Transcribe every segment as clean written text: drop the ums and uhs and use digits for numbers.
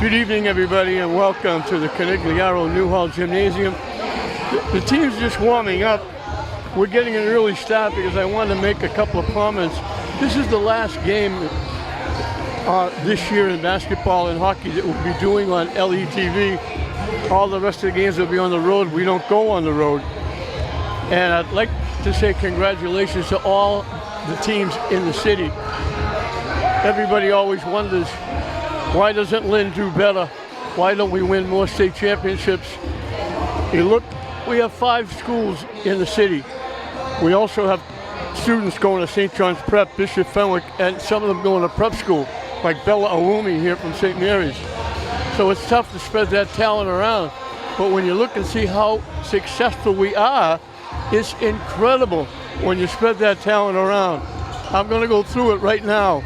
Good evening, everybody, and welcome to the Canigliaro New Hall Gymnasium. The team's just warming up. We're getting an early start because I wanted to make a couple of comments. This is the last game this year in basketball and hockey that we'll be doing on LETV. All the rest of the games will be on the road. We don't go on the road. And I'd like to say congratulations to all the teams in the city. Everybody always wonders, why doesn't Lynn do better? Why don't we win more state championships? You look, we have 5 schools in the city. We also have students going to St. John's Prep, Bishop Fenwick, and some of them going to prep school, like Bella Awumi here from St. Mary's. So it's tough to spread that talent around. But when you look and see how successful we are, it's incredible when you spread that talent around. I'm going to go through it right now.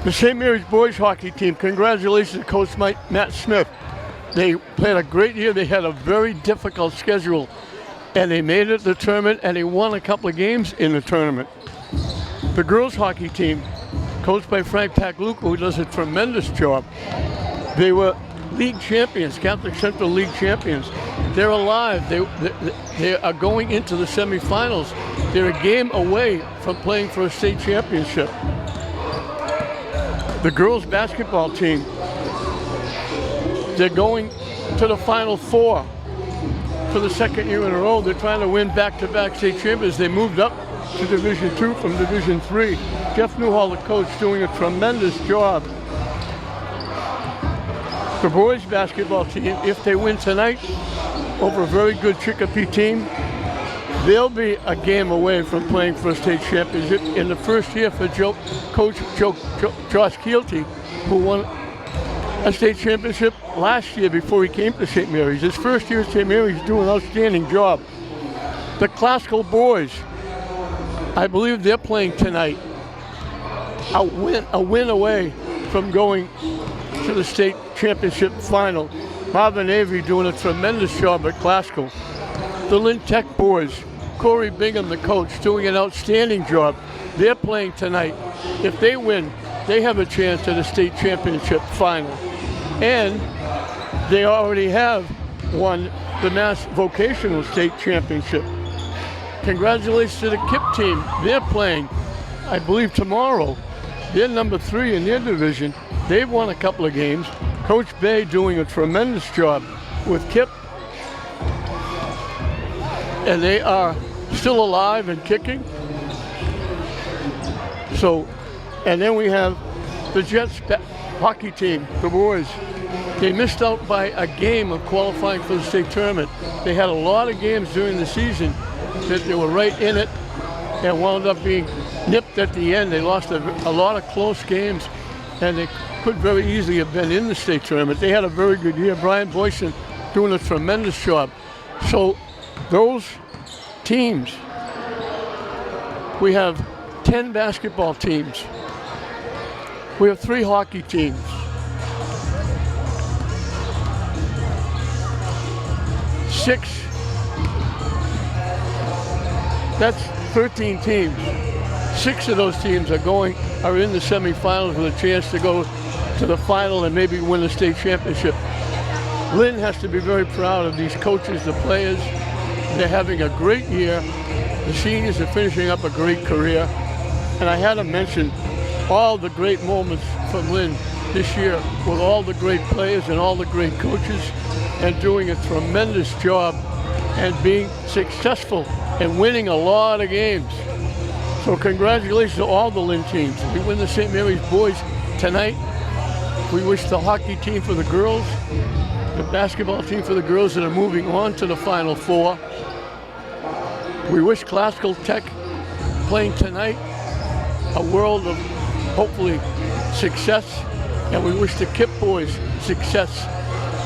The St. Mary's boys hockey team, congratulations to Coach Matt Smith. They played a great year. They had a very difficult schedule, and they made it to the tournament, and they won a couple of games in the tournament. The girls hockey team, coached by Frank Pagluca, who does a tremendous job. They were league champions, Catholic Central League champions. They're alive. They are going into the semifinals. They're a game away from playing for a state championship. The girls basketball team, they're going to the Final Four for the second year in a row. They're trying to win back-to-back state champions. They moved up to Division II from Division III. Jeff Newhall, the coach, doing a tremendous job. The boys basketball team, if they win tonight over a very good Chicopee team, they'll be a game away from playing for a state championship. In the first year for Coach Josh Keelty, who won a state championship last year before he came to St. Mary's. His first year at St. Mary's, he's doing an outstanding job. The classical boys, I believe they're playing tonight. A win away from going to the state championship final. Marvin Avery doing a tremendous job at classical. The Lynn Tech boys, Corey Bingham, the coach, doing an outstanding job. They're playing tonight. If they win, they have a chance at a state championship final. And they already have won the Mass Vocational State Championship. Congratulations to the KIP team. They're playing, I believe, tomorrow. They're number 3 in their division. They've won a couple of games. Coach Bay doing a tremendous job with KIP. And they are still alive and kicking. So, and then we have the Jets hockey team, the boys. They missed out by a game of qualifying for the state tournament. They had a lot of games during the season that they were right in it and wound up being nipped at the end. They lost a lot of close games, and they could very easily have been in the state tournament. They had a very good year. Brian Boyson doing a tremendous job. So those teams, we have 10 basketball teams. We have 3 hockey teams. 6, that's 13 teams. 6 of those teams are in the semifinals with a chance to go to the final and maybe win the state championship. Lynn has to be very proud of these coaches, the players. They're having a great year. The seniors are finishing up a great career. And I had to mention all the great moments from Lynn this year with all the great players and all the great coaches and doing a tremendous job and being successful and winning a lot of games. So congratulations to all the Lynn teams. We win the St. Mary's boys tonight. We wish the hockey team for the girls, the basketball team for the girls that are moving on to the Final Four. We wish Classical Tech playing tonight a world of hopefully success, and we wish the KIP boys success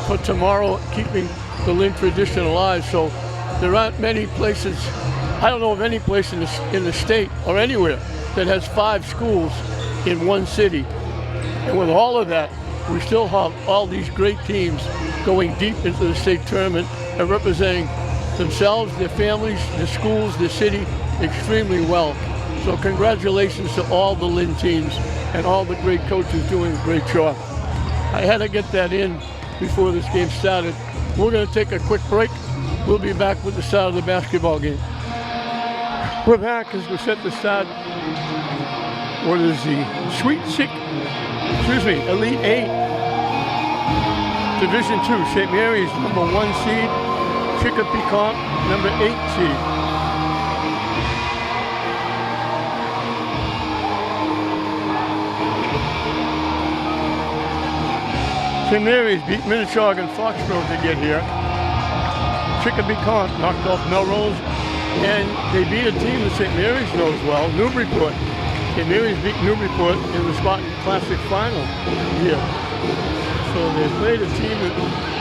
for tomorrow, keeping the Lynn tradition alive. So there aren't many places, I don't know of any place in the state or anywhere that has 5 schools in one city. And with all of that, we still have all these great teams going deep into the state tournament and representing themselves, their families, their schools, their city extremely well. So congratulations to all the Lynn teams and all the great coaches doing a great job. I had to get that in before this game started. We're going to take a quick break. We'll be back with the start of the basketball game. We're back as we set the start. What is the Elite 8, Division 2, St. Mary's number 1 seed, Chicopee Comp number 8 seed. St. Mary's beat Minnetonka and Foxborough to get here. Chicopee Comp knocked off Melrose, and they beat a team that St. Mary's knows well, Newburyport. St. Mary's beat Newburyport in the Spartan Classic Final here. So they played a team that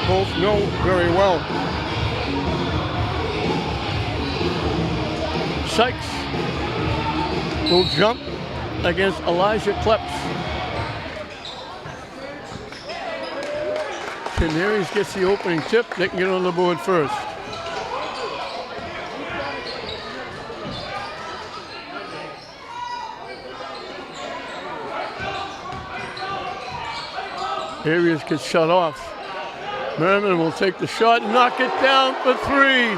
both know very well. Sykes will jump against Elijah Kleps. St. Mary's gets the opening tip. They can get on the board first. Arias gets shut off. Merriman will take the shot and knock it down for 3.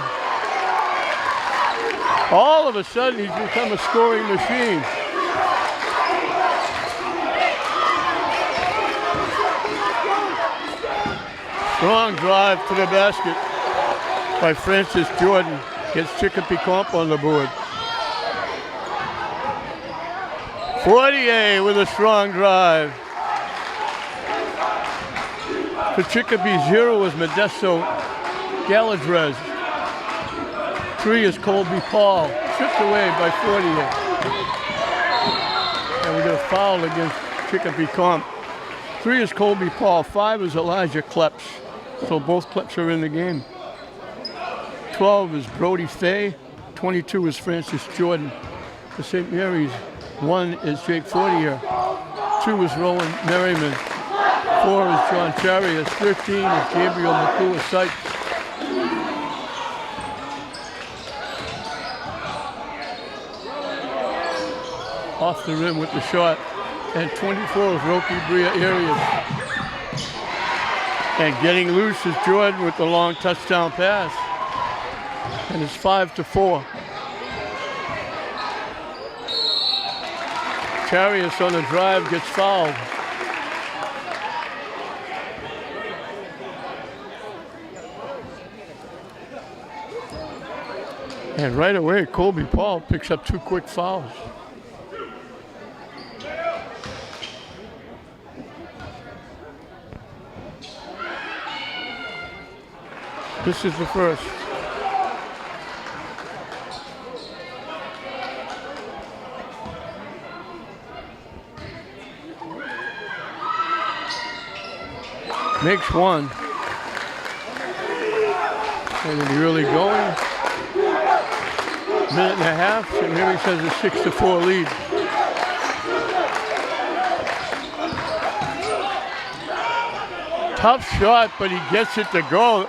All of a sudden, he's become a scoring machine. Strong drive to the basket by Francis Jordan. Gets Chicopee Comp on the board. Fortier with a strong drive. For Chicopee, 0 is Modesto Galadrez. 3 is Colby Paul, stripped away by Fortier. And we get a foul against Chicopee Comp. 3 is Colby Paul, 5 is Elijah Kleps. So both Kleps are in the game. 12 is Brody Fay, 22 is Francis Jordan. For St. Mary's, 1 is Jake Fortier, 2 is Rowan Merriman, 4 is John Charias, 13 is Gabriel McClure Sykes. Off the rim with the shot, and 24 is Roki Bria Arias. And getting loose is Jordan with the long touchdown pass. And it's 5-4. Charias on the drive gets fouled. And right away, Colby Paul picks up 2 quick fouls. This is the first. Makes 1. And he's really going. Minute and a half, and here he says a 6-4 lead. Tough shot, but he gets it to go.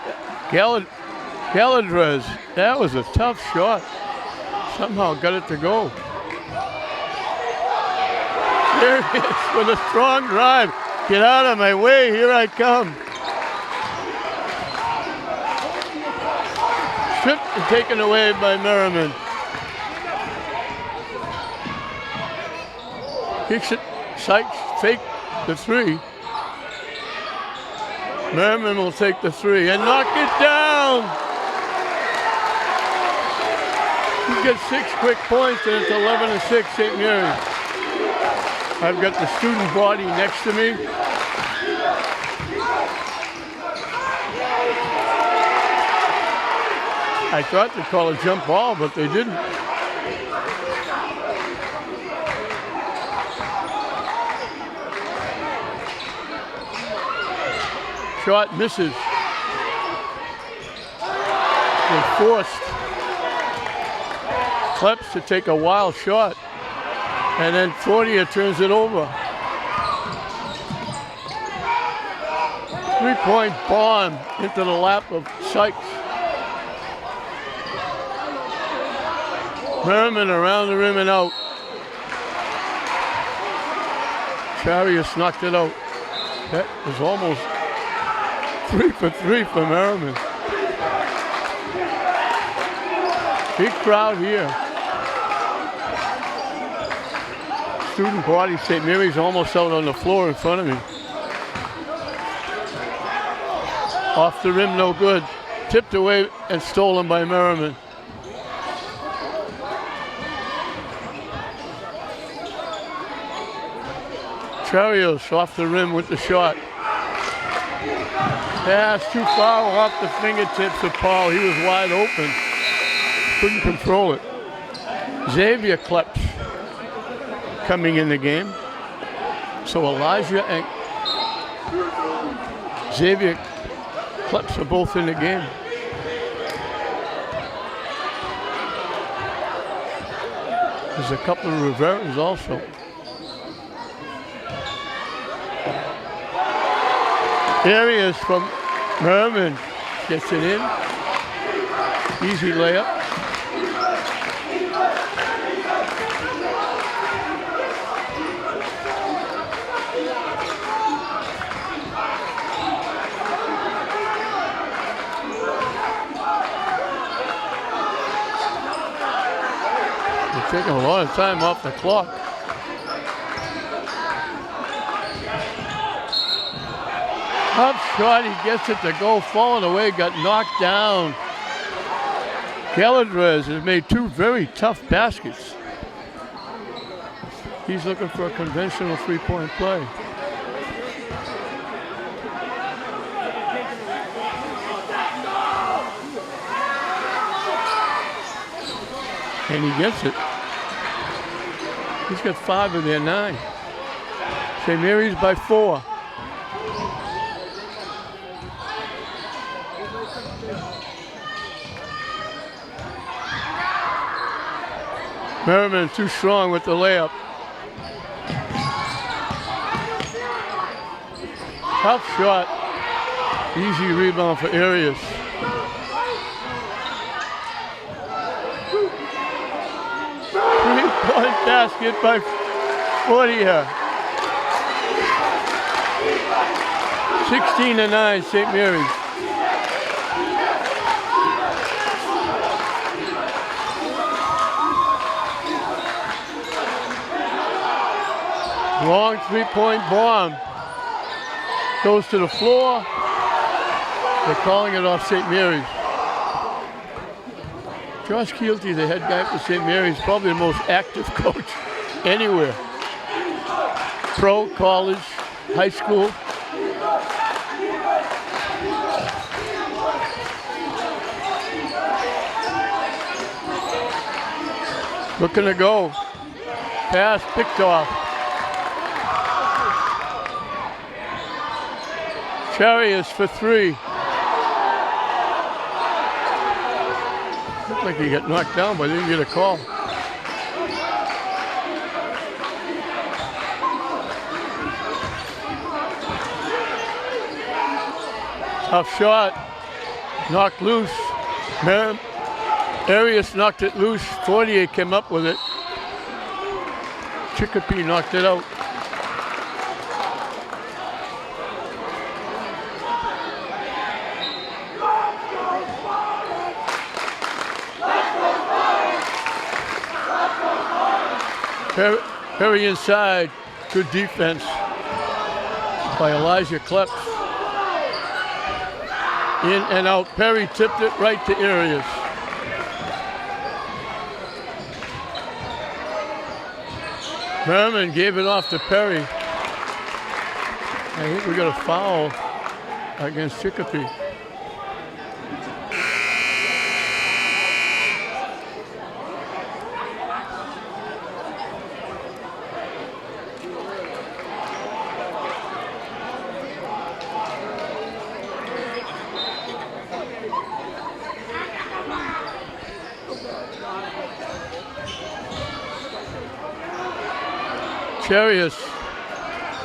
Galadrez, that was a tough shot. Somehow got it to go. There it is with a strong drive. Get out of my way, here I come. Stripped and taken away by Merriman. Kicks it, Sykes fake the 3. Merriman will take the 3 and knock it down. He gets 6 quick points and it's 11-6 St. Mary's. I've got the student body next to me. I thought they'd call a jump ball, but they didn't. Shot misses. They forced Kleps to take a wild shot, and then Fortier turns it over. 3-point bomb into the lap of Sykes. Merriman around the rim and out. Charias knocked it out. That was almost 3 for 3 for Merriman. Big crowd here. Student body, St. Mary's almost out on the floor in front of me. Off the rim, no good. Tipped away and stolen by Merriman. Charios off the rim with the shot. Pass too far off the fingertips of Paul. He was wide open. Couldn't control it. Xavier Kleps coming in the game. So Elijah and Xavier Kleps are both in the game. There's a couple of Riveras also. Arias from Merriman gets it in. Easy layup. They're taking a lot of time off the clock. Up shot, he gets it to go, falling away, got knocked down. Galadrez has made 2 very tough baskets. He's looking for a conventional 3-point play. And he gets it. He's got 5 of their 9. St. Mary's by 4. Merriman too strong with the layup. Tough shot. Easy rebound for Arias. Three-point basket by Fortier. 16-9, St. Mary's. Long 3-point bomb. Goes to the floor. They're calling it off St. Mary's. Josh Keelty, the head guy for St. Mary's, probably the most active coach anywhere. Pro, college, high school. Looking to go. Pass picked off. Charias for 3. Looked like he got knocked down, but didn't get a call. Tough shot. Knocked loose. Arias knocked it loose. Fortier came up with it. Chicopee knocked it out. Perry inside. Good defense by Elijah Kleps. In and out. Perry tipped it right to Arias. Merriman gave it off to Perry. I think we got a foul against Chicopee. Charias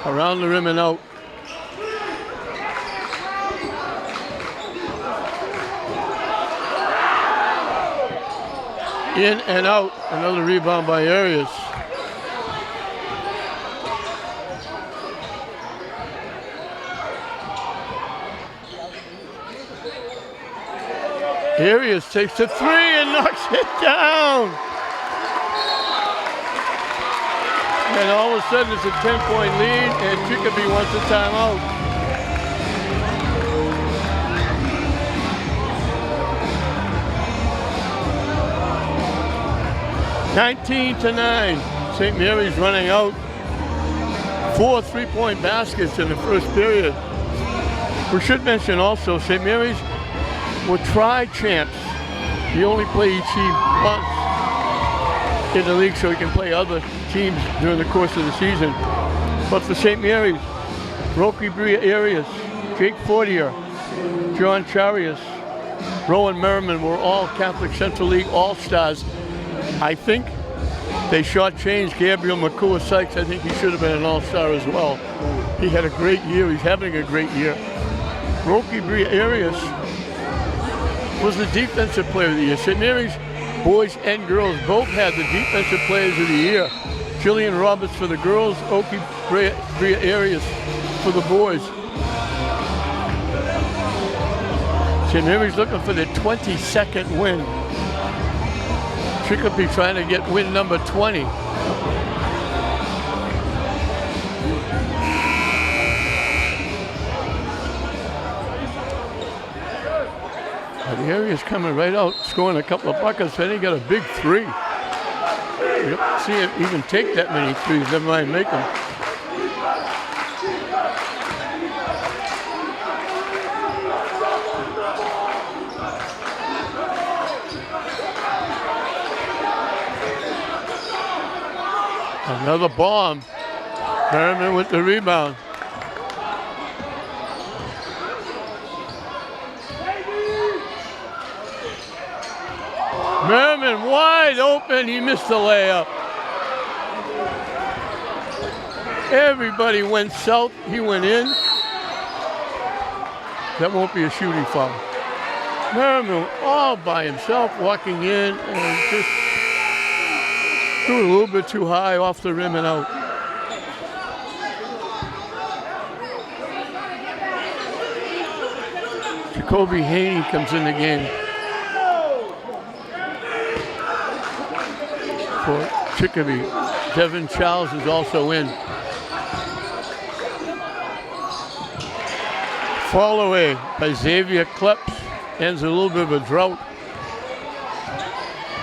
around the rim and out. In and out. Another rebound by Arias. Arias takes the three and knocks it down. And all of a sudden it's a 10-point lead and Chicopee wants a timeout. 19-9. St. Mary's running out. 4 3-point baskets in the first period. We should mention also St. Mary's were tri-champs. You only play each team once in the league so you can play other teams during the course of the season. But for St. Mary's, Rocky Bria Arias, Jake Fortier, John Charias, Rowan Merriman were all Catholic Central League All-Stars. I think they shortchanged Gabriel McCool Sykes. I think he should have been an All-Star as well. He had a great year. He's having a great year. Rocky Bria Arias was the defensive player of the year. St. Mary's boys and girls both had the defensive players of the year. Jillian Roberts for the girls, Rocky Bria Arias for the boys. St. Mary's looking for their 22nd win. Chicopee trying to get win number 20. The Arias coming right out, scoring a couple of buckets, then he got a big three. You don't see him even take that many threes, never mind make them. Another bomb. Merriman with the rebound. Merriman wide open, he missed the layup. Everybody went south, he went in. That won't be a shooting foul. Merriman all by himself walking in and just threw it a little bit too high off the rim and out. Jacoby Haney comes in the game for Chicopee. Devin Charles is also in. Fall away by Xavier Kleps ends a little bit of a drought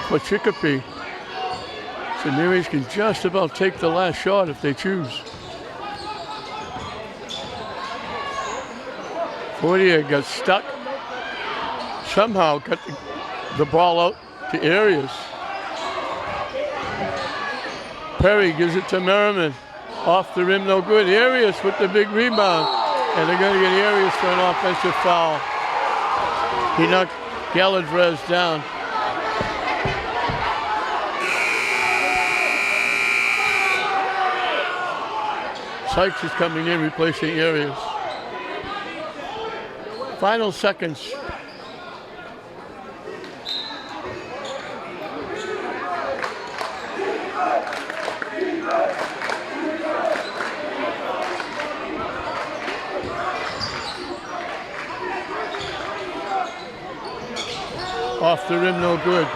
for Chicopee. St. Mary's can just about take the last shot if they choose. Fortier got stuck. Somehow got the ball out to Arias. Perry gives it to Merriman. Off the rim, no good. Arias with the big rebound. And they're going to get Arias for an offensive foul. He knocked Galadrez down. Sykes is coming in, replacing Arias. Final seconds. Off the rim, no good.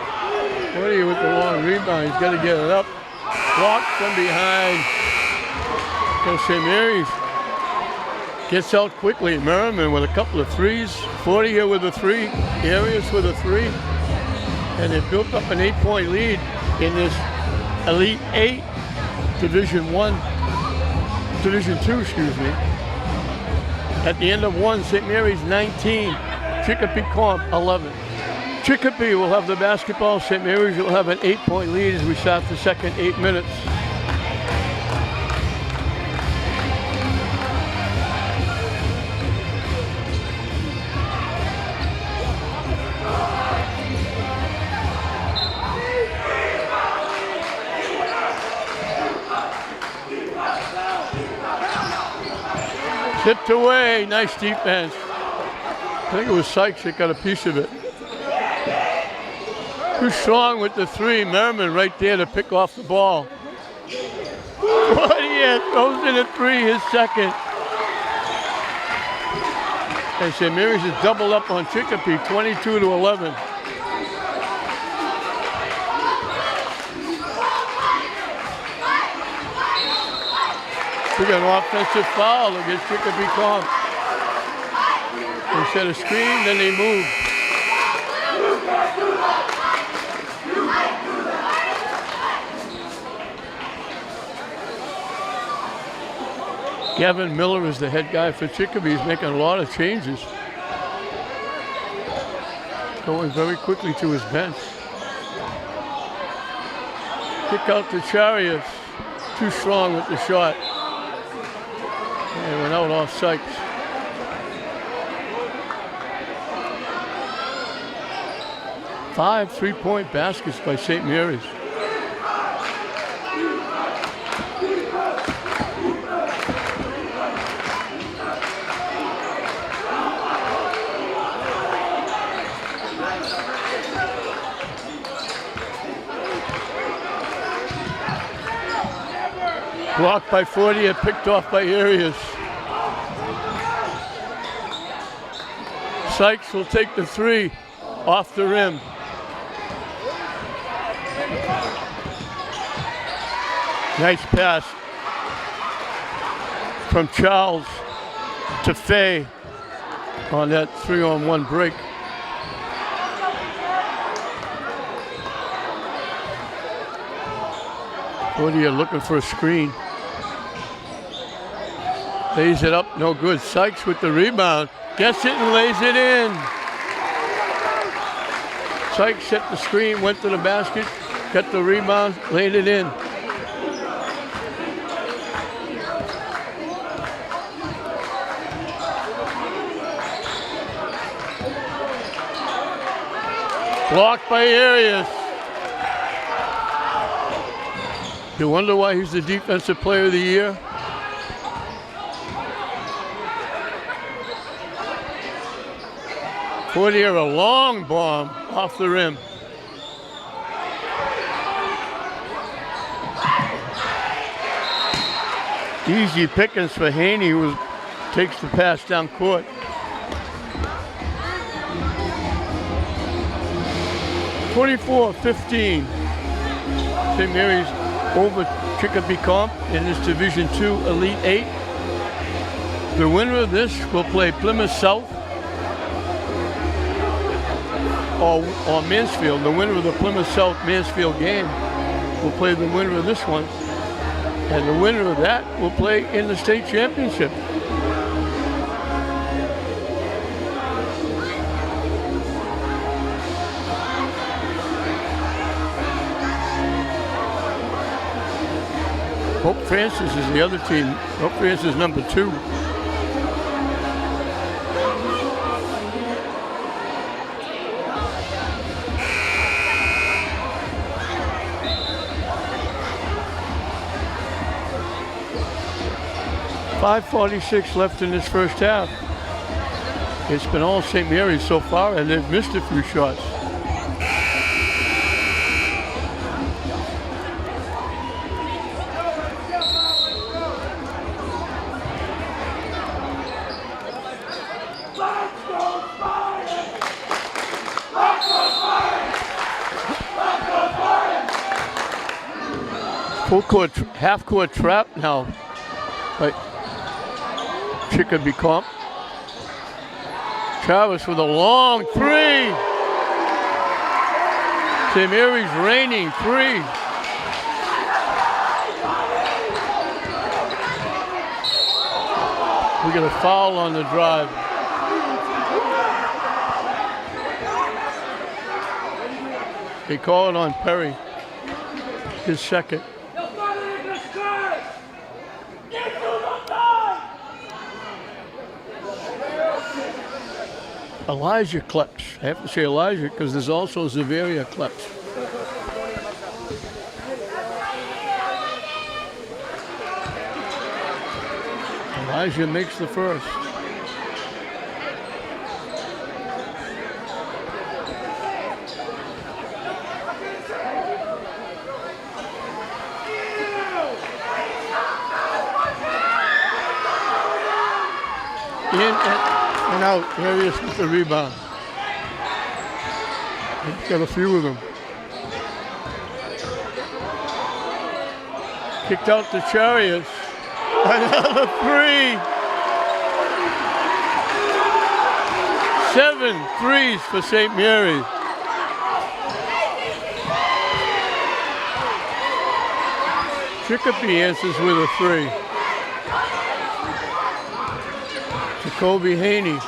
Fortier with the long rebound. He's got to get it up. Blocked from behind. St. Mary's gets out quickly. Merriman with a couple of threes. Fortier with a three. Arias with a three. And they built up an 8-point lead in this Elite 8, Division 2, excuse me. At the end of one, St. Mary's 19, Chicopee Comp 11. Chicopee will have the basketball. St. Mary's will have an 8-point lead as we start the second 8 minutes. Tipped away, nice defense. I think it was Sykes that got a piece of it. Too strong with the three. Merriman right there to pick off the ball. Fortier throws in a three, his second. And St. Mary's is doubled up on Chicopee, 22-11. We got an offensive foul against Chicopee Comp. They set a screen, then they move. Gavin Miller is the head guy for Chicopee. He's making a lot of changes. Going very quickly to his bench. Kick out to Chariots. Too strong with the shot. And went out off Sykes. Five three-point baskets by St. Mary's. Blocked by Fortier, picked off by Arias. Sykes will take the three off the rim. Nice pass from Charles to Fay on that 3-on-1 break. Fortier looking for a screen. Lays it up, no good. Sykes with the rebound. Gets it and lays it in. Sykes set the screen, went to the basket, got the rebound, laid it in. Blocked by Arias. You wonder why he's the Defensive Player of the Year? Fortier, a long bomb off the rim. Easy pickings for Haney, who takes the pass down court. (24-15). St. Mary's over Chicopee Comp in this Division II Elite 8. The winner of this will play Plymouth South or Mansfield. The winner of the Plymouth South Mansfield game will play the winner of this one. And the winner of that will play in the state championship. Hope Francis is the other team. Hope Francis number 2. .546 left in this first half. It's been all St. Mary's so far, and they've missed a few shots. Full court, half court trap now by Chicopee Comp. Travis with a long three. St. Mary's raining three. We get a foul on the drive. They call it on Perry, his second. Elijah Kleps. I have to say Elijah because there's also Zaveria Kleps. Elijah makes the first. And out. Here he is with the rebound. He's got a few of them. Kicked out to Chariots. Another three. 7 threes for St. Mary's. Chicopee answers with a three. Jacoby Haney.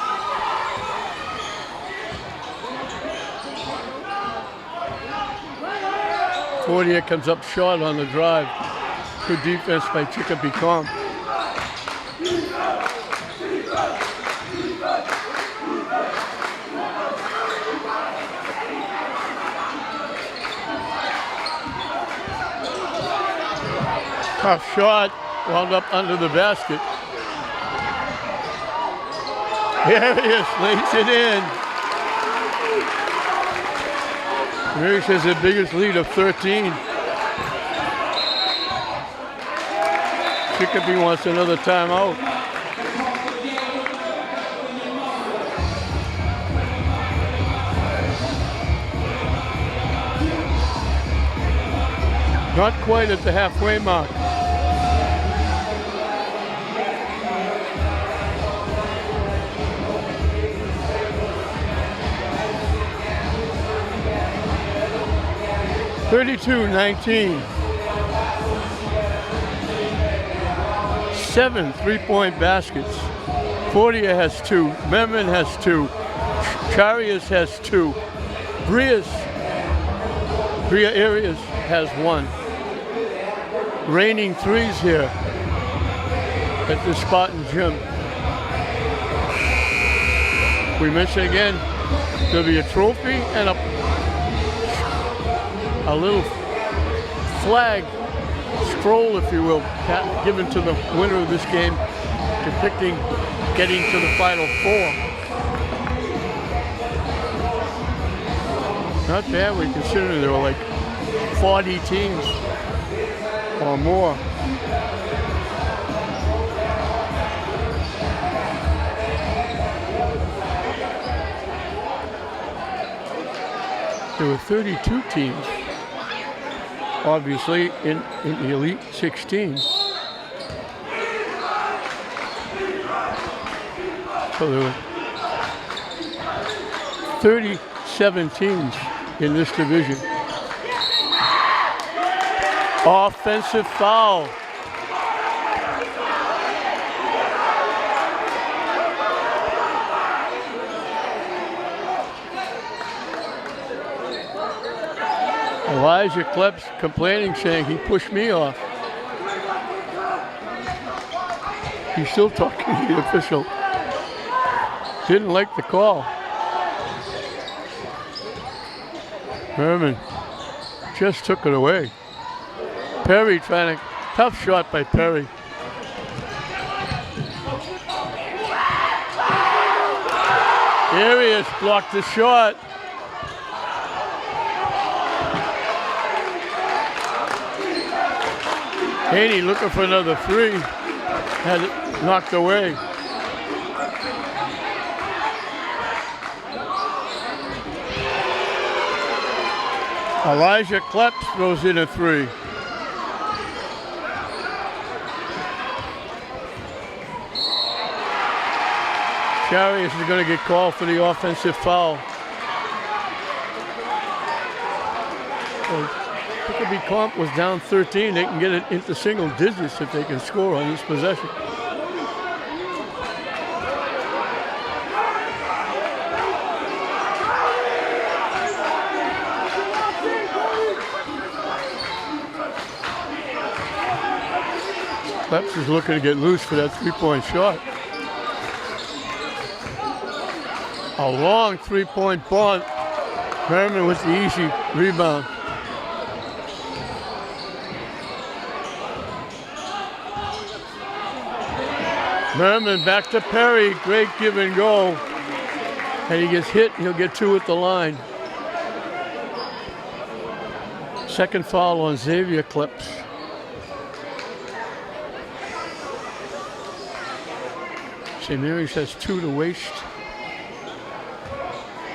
Fortier comes up short on the drive. Good defense by Chicopee Comp. Tough shot, wound up under the basket. There he is, lays it in. Mary's has the biggest lead of 13. Chicopee wants another timeout. Not quite at the halfway mark. (32-19). 7 three-point baskets. Fortier has 2. Merman has 2. Charias has 2. Bria Arias has 1. Raining threes here at the Spartan Gym. We mention again, there'll be a trophy and a little flag scroll, if you will, given to the winner of this game, depicting getting to the Final Four. Not bad when considering there were like 40 teams or more. There were 32 teams, obviously, in the Elite 16. So there were 37 teams in this division. Offensive foul. Elijah Kleps complaining, saying he pushed me off. He's still talking to the official. Didn't like the call. Herman just took it away. Perry trying to, tough shot by Perry. Arias blocked the shot. Haney looking for another three. Had it knocked away. Elijah Kleps throws in a three. Charias is going to get called for the offensive foul. Chicopee Comp was down 13. They can get it into single digits if they can score on this possession. Kleps is looking to get loose for that three-point shot. A long three-point bunt. Merman with the easy rebound. Merman back to Perry. Great give and go. And he gets hit, he'll get 2 at the line. Second foul on Xavier Kleps. St. Mary's has 2 to waste.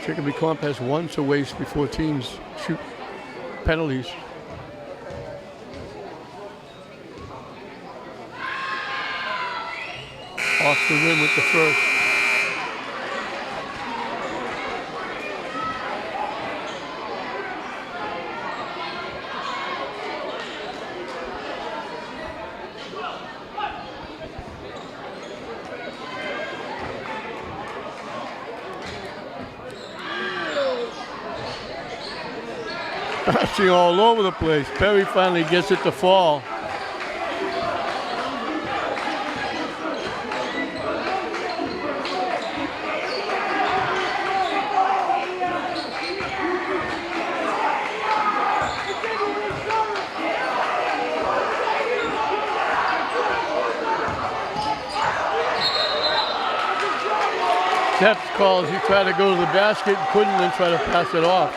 Chicopee Comp has 1 to waste before teams shoot penalties. off the rim with the first. Bouncing all over the place. Perry finally gets it to fall. Steps calls, he tried to go to the basket, couldn't, then try to pass it off.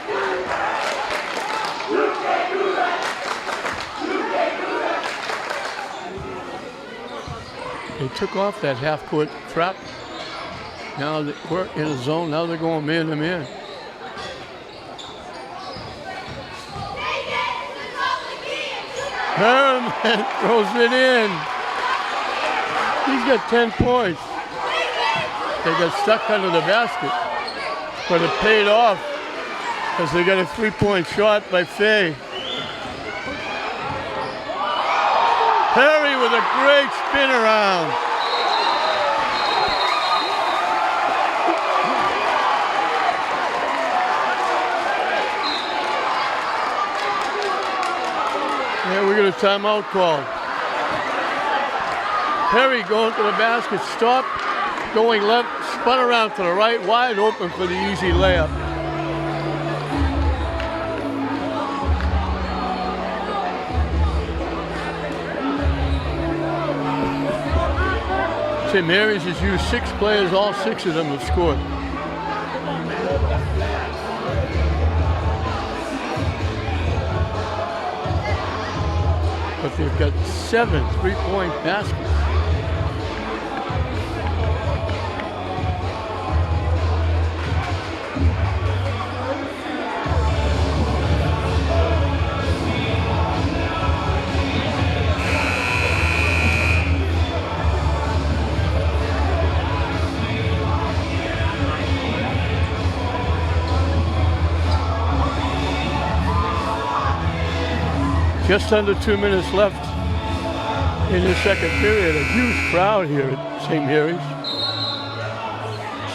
They took off that half-court trap. Now they work in a zone, now they're going man-to-man. Herman throws it in. He's got 10 points. They got stuck under the basket, but it paid off because they got a three-point shot by Fay. Perry with a great spin around. Yeah, we got a timeout call. Perry going to the basket, stop. Going left, spun around to the right, wide open for the easy layup. St. Mary's has used 6 players, all 6 of them have scored. But they've got 7 three-point baskets. Just under 2 minutes left in the second period. A huge crowd here at St. Mary's.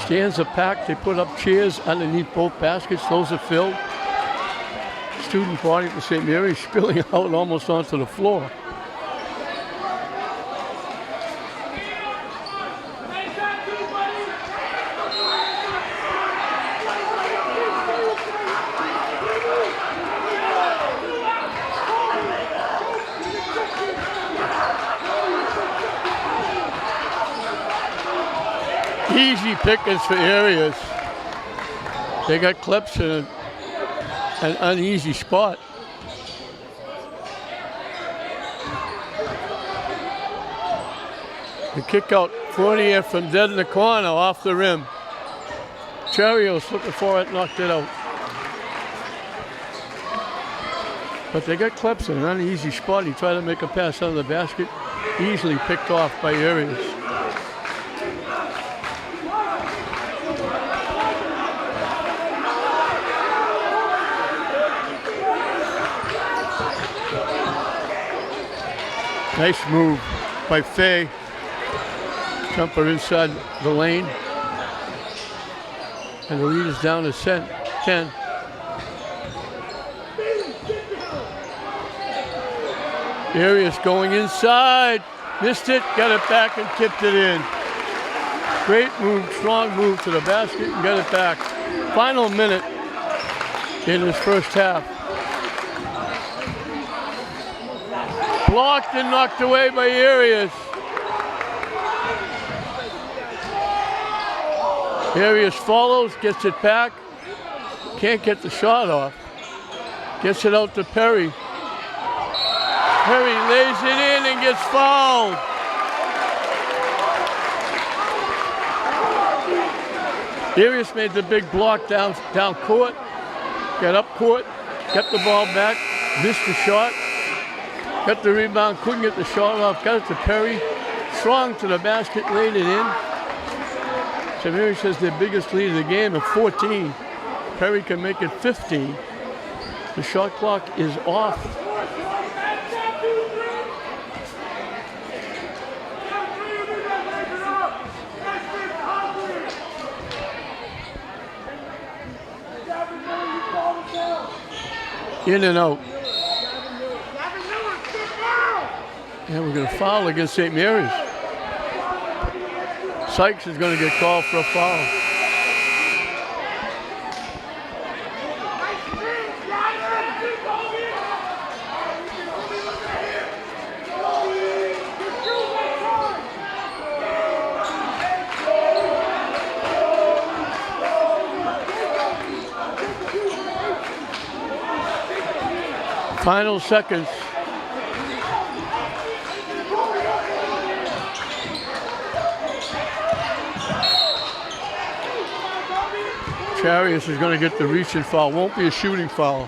Stands are packed. They put up chairs underneath both baskets. Those are filled. Student body at St. Mary's spilling out almost onto the floor. Easy pickings for areas. They got clips in an uneasy spot. The kick out Fournier from dead in the corner off the rim. Charios looking for it, knocked it out. But they got clips in an uneasy spot. He tried to make a pass under the basket, easily picked off by areas. Nice move by Fay. Jumper inside the lane. And the lead is down to 10. Arias going inside. Missed it, got it back and tipped it in. Great move, strong move to the basket and got it back. Final minute in this first half. Blocked and knocked away by Arias. Arias follows, gets it back. Can't get the shot off. Gets it out to Perry. Perry lays it in and gets fouled. Arias made the big block down court. Got up court, kept the ball back, missed the shot. Got the rebound, couldn't get the shot off, got it to Perry. Strong to the basket, laid it in. St. Mary's has their biggest lead of the game of 14. Perry can make it 15. The shot clock is off. In and out. And we're going to foul against St. Mary's. Sykes is going to get called for a foul. Final seconds. Charius is going to get the reaching foul. Won't be a shooting foul.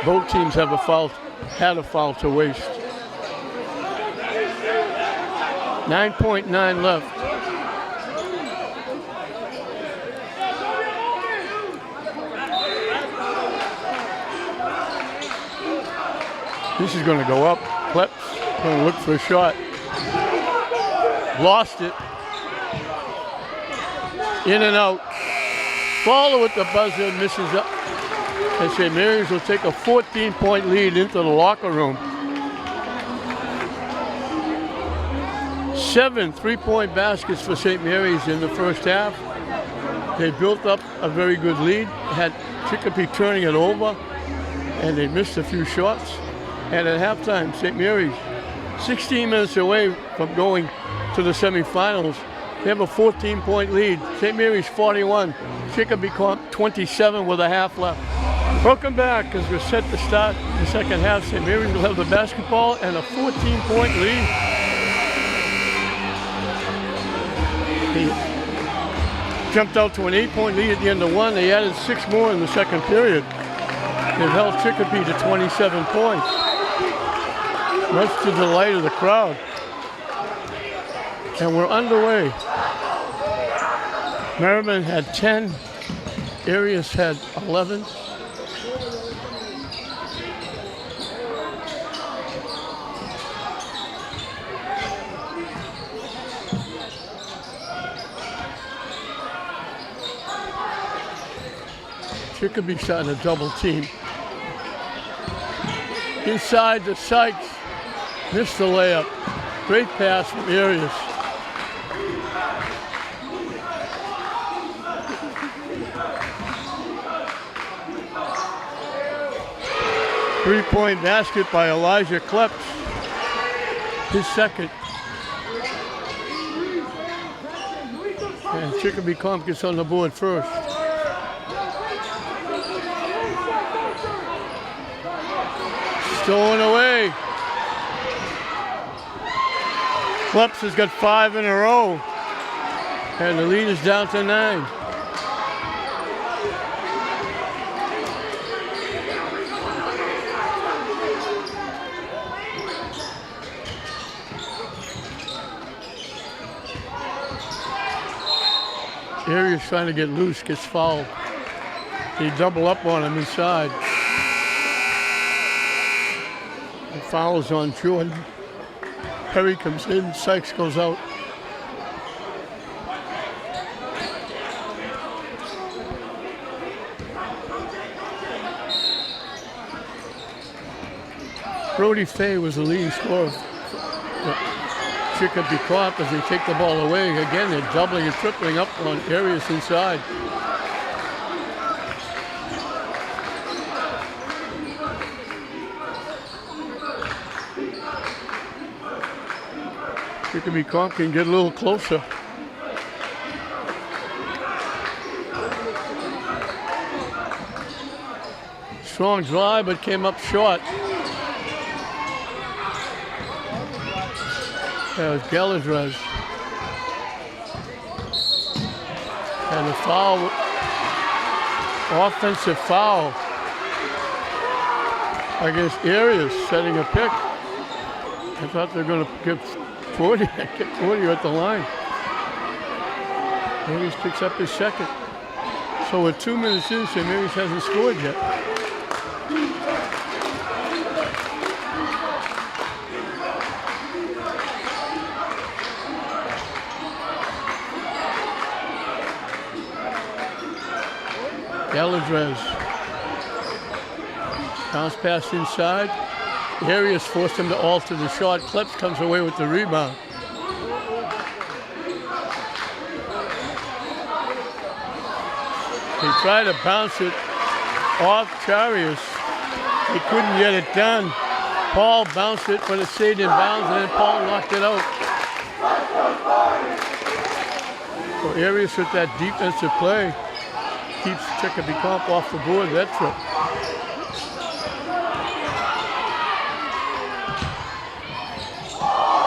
Both teams have had a foul to waste. 9.9 left. This is going to go up. Kleps going to look for a shot. Lost it. In and out. Follow with the buzzer, misses up. And St. Mary's will take a 14-point lead into the locker room. 7 3-point baskets for St. Mary's in the first half. They built up a very good lead. Had Chicopee turning it over, and they missed a few shots. And at halftime, St. Mary's, 16 minutes away from going to the semifinals. They have a 14-point lead. St. Mary's 41, Chicopee 27 with a half left. Welcome back as we're set to start the second half. St. Mary's will have the basketball and a 14-point lead. They jumped out to an 8-point lead at the end of one. They added 6 more in the second period. They've held Chicopee to 27 points. Much to the delight of the crowd. And we're underway. Merriman had 10. Arias had 11. Chicopee starting a double team. Inside to Sykes. Missed the layup. Great pass from Arias. Three-point basket by Elijah Kleps. His second. And Chicopee Comp gets on the board first. Stolen away. Kleps has got 5 in a row. And the lead is down to 9. Arias trying to get loose, gets fouled. They double up on him inside. The foul is on Jordan. Perry comes in, Sykes goes out. Brody Fay was the leading scorer. Chicopee Comp as they take the ball away. Again, they're doubling and tripling up on Arias inside. Chicopee Comp can get a little closer. Strong drive, but came up short. That was Galadrez. And the foul, offensive foul. against Arias, setting a pick. I thought they were going to give 40. I get 40 at the line. Arias picks up his second. So with 2 minutes in, St. Mary's hasn't scored yet. Galadrez. Bounce pass inside. Arias forced him to alter the shot. Kleps comes away with the rebound. He tried to bounce it off Charius. He couldn't get it done. Paul bounced it, but it stayed in bounds, and then Paul knocked it out. So Arias with that defensive play keeps Chicopee Comp off the board that trip.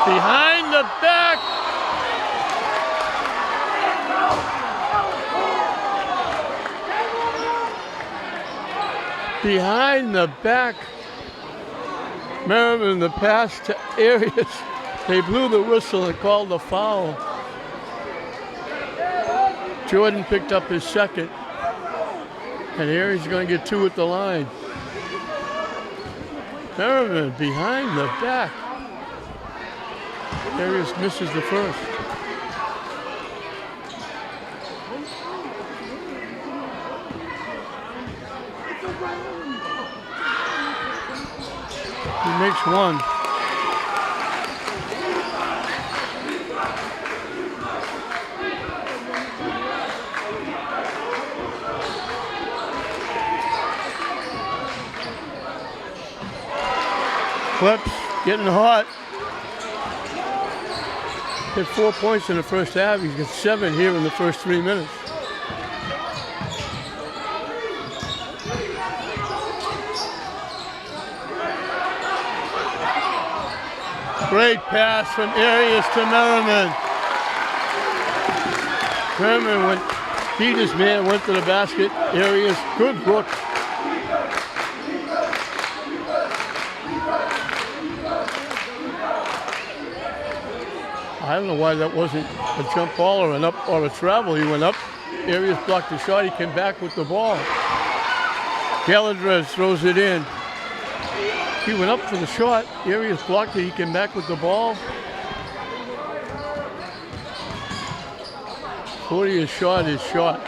Behind the back. Behind the back. Merriman, the pass to Arias. They blew the whistle and called the foul. Jordan picked up his second. And Arias is going to get 2 at the line. Merriman behind the back. Arias misses the first. He makes one. Kleps getting hot. Hit 4 points in the first half. He's got 7 here in the first 3 minutes. Great pass from Arias to Merriman. Merriman went, beat his man, went to the basket. Arias, good look. I don't know why that wasn't a jump ball or an up or a travel. He went up. Arias blocked the shot. He came back with the ball. Galadrez throws it in. He went up for the shot. Arias blocked it. He came back with the ball. Portier's shot is shot.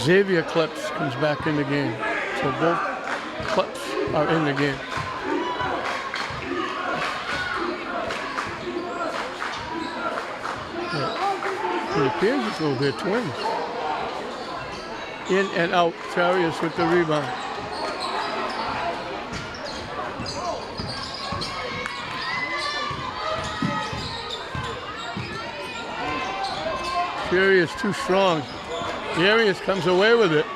Xavier Kleps comes back in the game. So both Kleps are in the game. It appears as though they're twins. In and out, Charius with the rebound. Charius too strong. Arias comes away with it.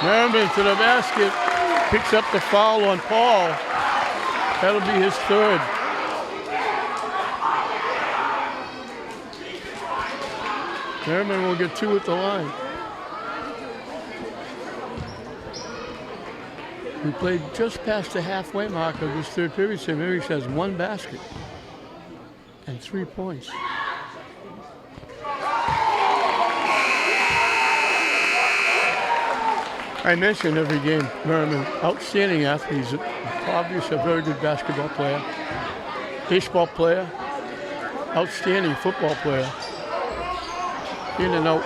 Merriman to the basket. Picks up the foul on Paul. That'll be his third. Merriman will get 2 at the line. We played just past the halfway mark of this third period. St. Mary's has 1 basket and 3 points. I mention every game, Merriman, outstanding athlete. He's obviously a very good basketball player, baseball player, outstanding football player. In and out.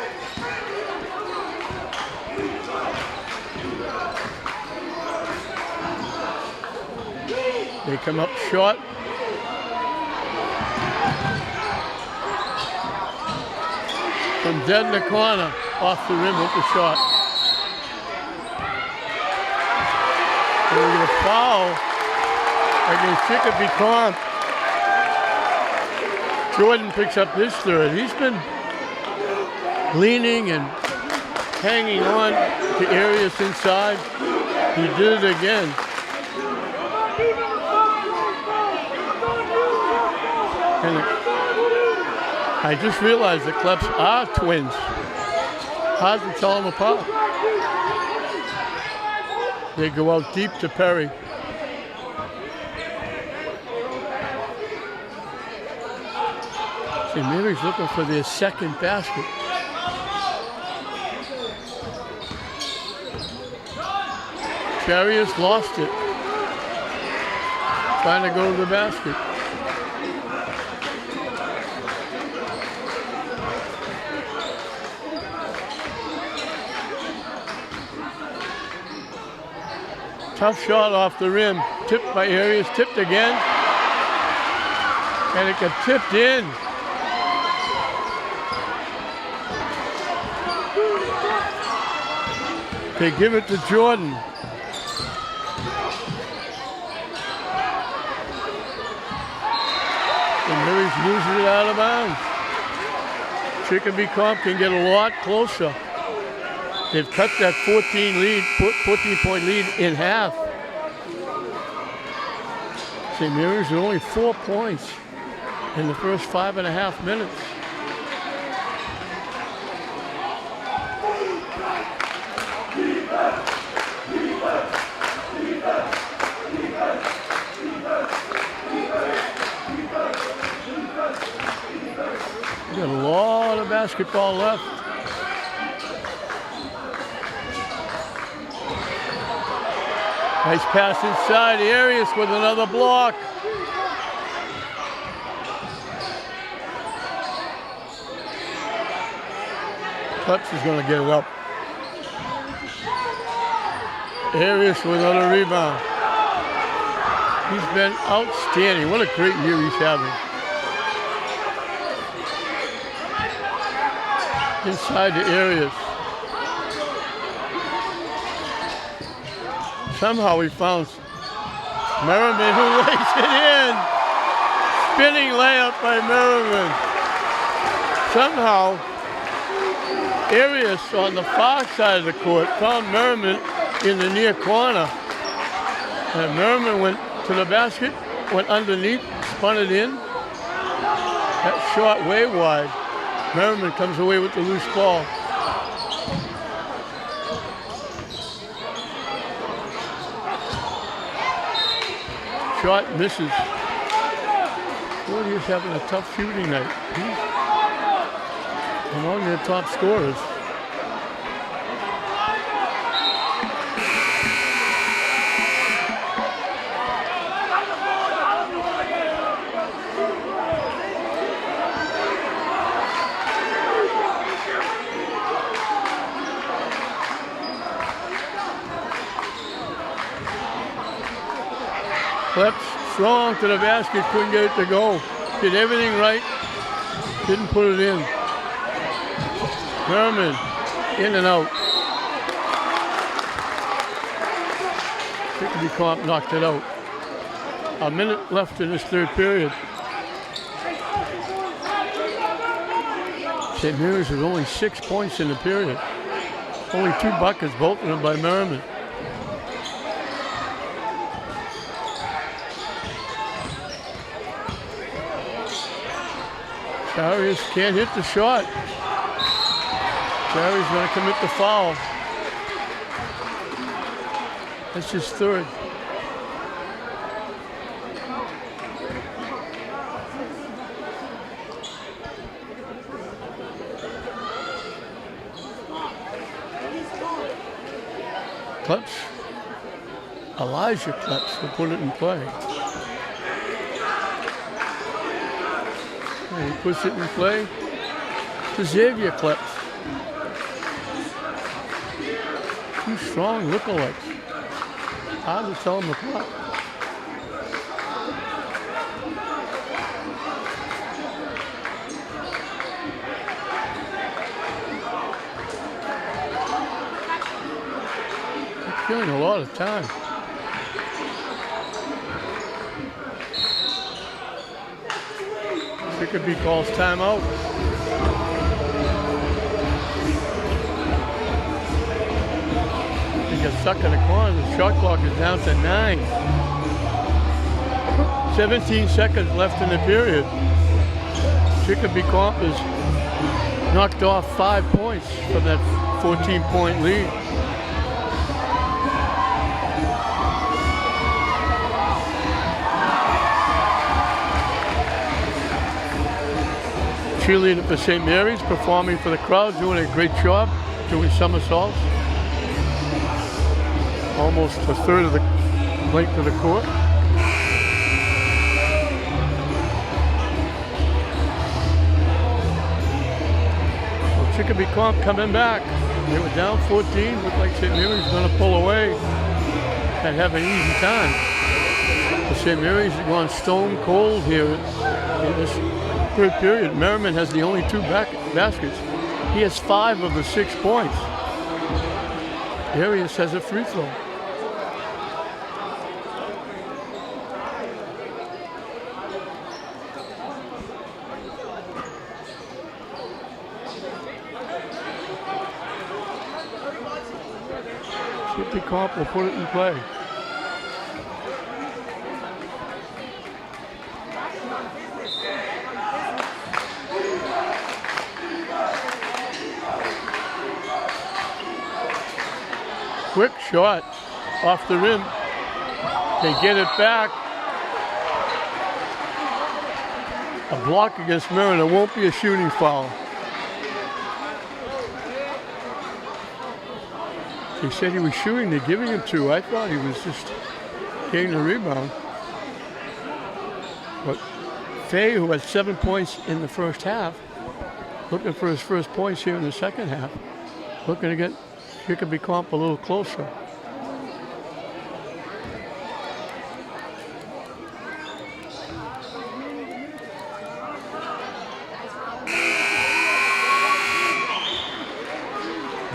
They come up short. From dead in the corner, off the rim with the shot. And we get a foul against Chicopee Comp. Jordan picks up his third. He's been leaning and hanging on to Arias inside. He did it again. And I just realized the Kleps are twins. Hard to tell them apart. They go out deep to Perry. St. Mary's looking for their second basket. Charriers lost it. Trying to go to the basket. Tough shot off the rim. Tipped by Arias. Tipped again. And it got tipped in. They give it to Jordan. And Mary's losing it out of bounds. Chicopee Comp can get a lot closer. They've cut that 14-point lead in half. St. Mary's with only 4 points in the first 5.5 minutes. Got a lot of basketball left. Nice pass inside Arias with another block. Kleps is going to get it up. Arias with another rebound. He's been outstanding. What a great year he's having. Inside the Arias. Somehow he found Merriman, who lays it in. Spinning layup by Merriman. Somehow, Arias on the far side of the court found Merriman in the near corner. And Merriman went to the basket, went underneath, spun it in. That shot way wide. Merriman comes away with the loose ball. Shot misses. Jordy is having a tough shooting night. He's among their top scorers. Kleps strong to the basket, couldn't get it to go. Did everything right, didn't put it in. Merriman, in and out. Chicopee Comp knocked it out. A minute left in this third period. St. Mary's with only 6 points in the period. Only 2 buckets, both of them by Merriman. Charriers can't hit the shot. Charriers going to commit the foul. That's his third. Kleps. Elijah Kleps to put it in play. And he puts it in play to Xavier Kleps. 2 strong lookalikes. Hard to tell them apart. They're killing a lot of time. Chicopee calls timeout. He gets stuck in the corner. The shot clock is down to 9. 17 seconds left in the period. Chicopee has knocked off 5 points from that 14-point lead. Cheerleading for St. Mary's, performing for the crowd, doing a great job, doing somersaults. Almost a third of the length of the court. Well, Chicopee coming back. They were down 14, looked like St. Mary's going to pull away and have an easy time. But St. Mary's has gone stone cold here in this third period. Merriman has the only 2 baskets. He has 5 of the 6 points. Arias has a free throw. Chicopee will put it in play. Quick shot off the rim. They get it back. A block against Merriman. It won't be a shooting foul. He said he was shooting. They're giving him 2. I thought he was just getting the rebound. But Fay, who had 7 points in the first half, looking for his first points here in the second half, looking to get Chicopee a little closer.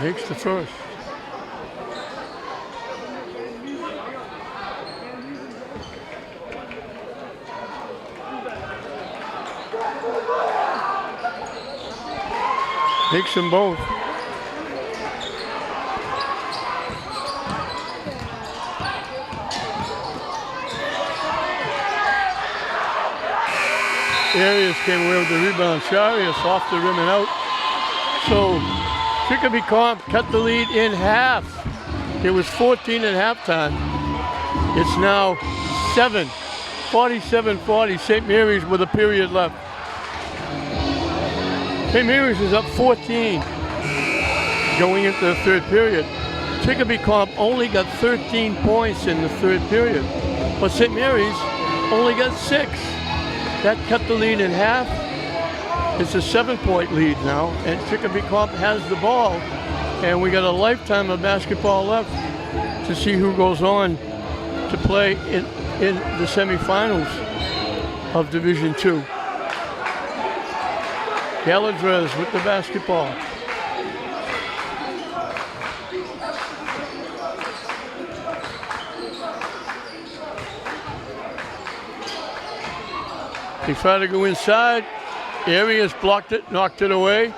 Makes the first. Takes them both. Arias came away with the rebound. Arias off the rim and out. So Chicopee cut the lead in half. It was 14 at halftime. It's now 7, 47-40. St. Mary's with a period left. St. Mary's is up 14 going into the third period. Chicopee only got 13 points in the third period, but St. Mary's only got 6. That cut the lead in half. It's a 7-point lead now, and Chicopee has the ball, and we got a lifetime of basketball left to see who goes on to play in the semifinals of Division II. Galadrez with the basketball. They try to go inside. Arias blocked it, knocked it away,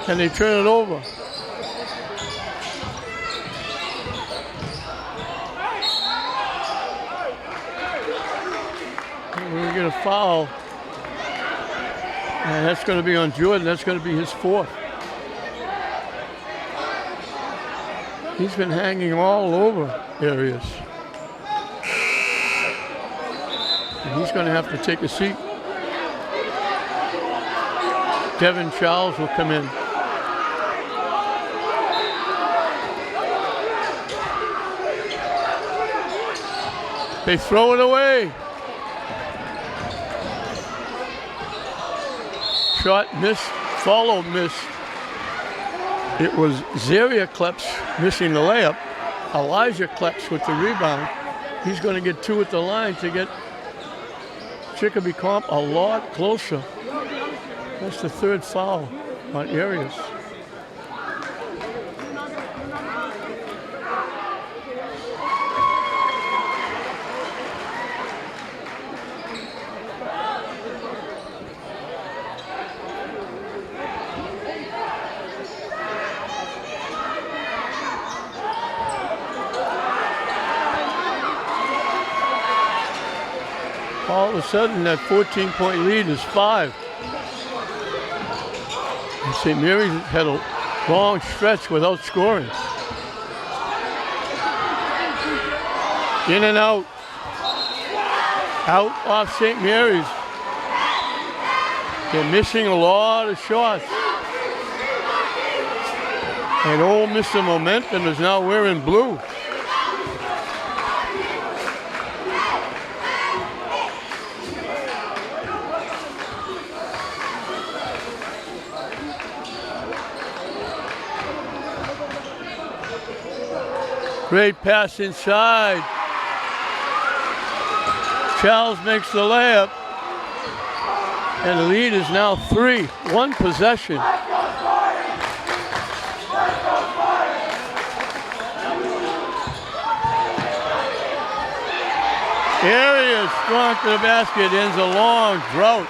and they turn it over. And we're going to get a foul. And that's going to be on Jordan. That's going to be his 4th. He's been hanging all over Arias. And he's going to have to take a seat. Devin Charles will come in. They throw it away. Shot missed, follow missed. It was Zaria Kleps missing the layup. Elijah Kleps with the rebound. He's going to get 2 at the line to get Chicopee a lot closer. That's the 3rd foul on Arias. All of a sudden, that 14-point lead is 5. And St. Mary's had a long stretch without scoring. In and out. Out off St. Mary's. They're missing a lot of shots. And Ole Miss momentum is now wearing blue. Great pass inside. Charles makes the layup. And the lead is now 3. 1 possession. Arias strong to the basket, ends a long drought.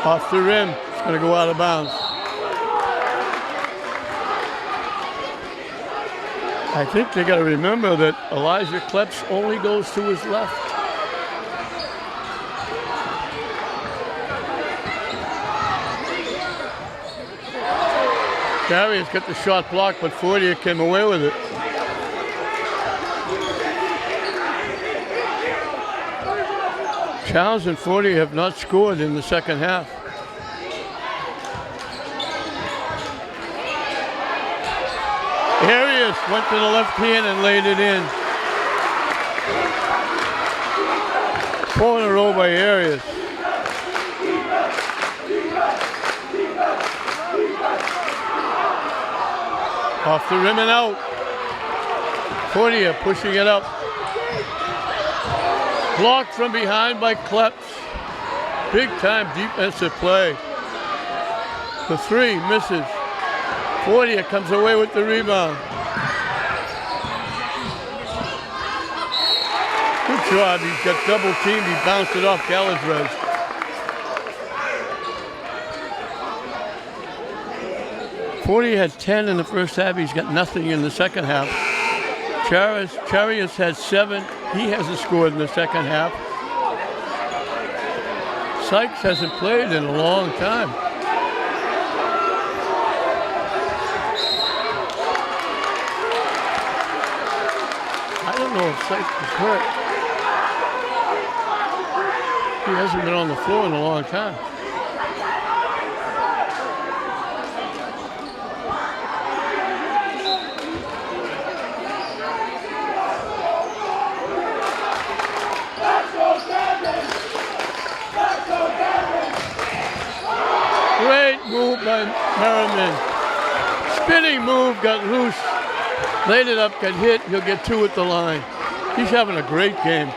Off the rim, it's going to go out of bounds. I think they got to remember that Elijah Kleps only goes to his left. Darius got the shot blocked, but Fortier came away with it. Charles and Fortier have not scored in the second half. Arias went to the left hand and laid it in. 4 in a row by Arias. Off the rim and out. Fortier pushing it up. Blocked from behind by Kleps. Big time defensive play. The 3 misses. Fortier comes away with the rebound. Good job. He's got double teamed. He bounced it off Galladrez. Fortier had 10 in the first half. He's got nothing in the second half. Charias had 7. He hasn't scored in the second half. Sykes hasn't played in a long time. I don't know if Sykes is hurt. He hasn't been on the floor in a long time. Great move by Merriman. Spinning move, got loose. Laid it up, got hit. He'll get 2 at the line. He's having a great game.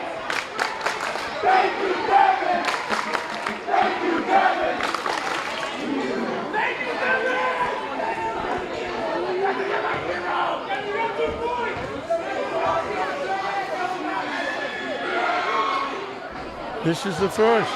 This is the first.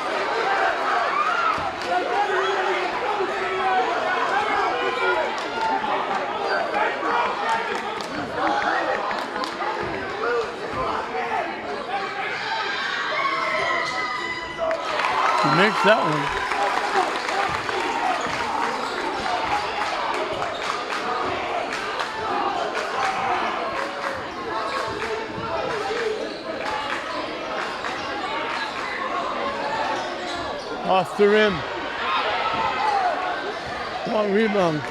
He makes that one. Off the rim. Long rebound.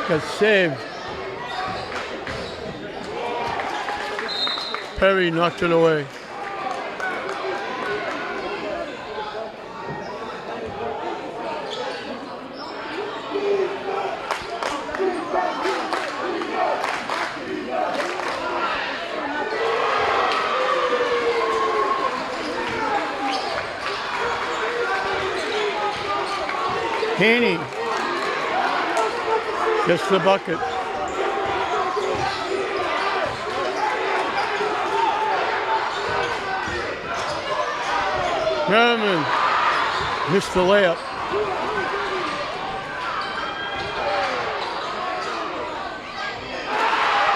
Got saved. Perry knocked it away. Haney gets the bucket. Merriman missed the layup.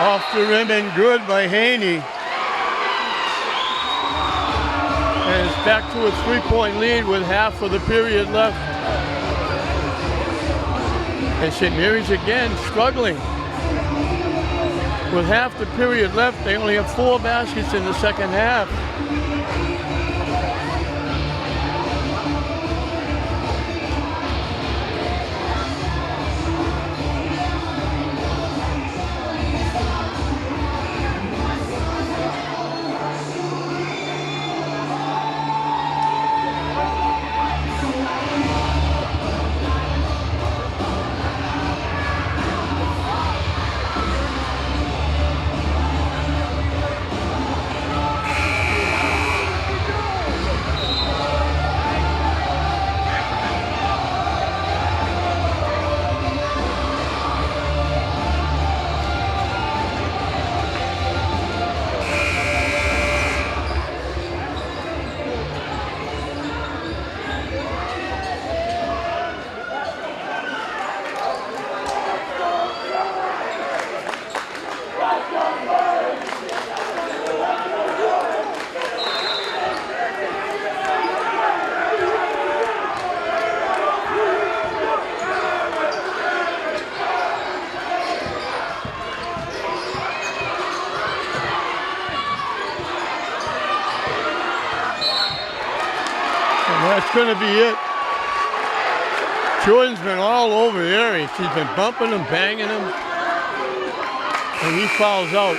Off the rim and good by Haney. And it's back to a 3-point lead with half of the period left. And St. Mary's again struggling. With half the period left, they only have 4 baskets in the second half. That's going to be it. Jordan's been all over the area. She's been bumping him, banging him. And he fouls out.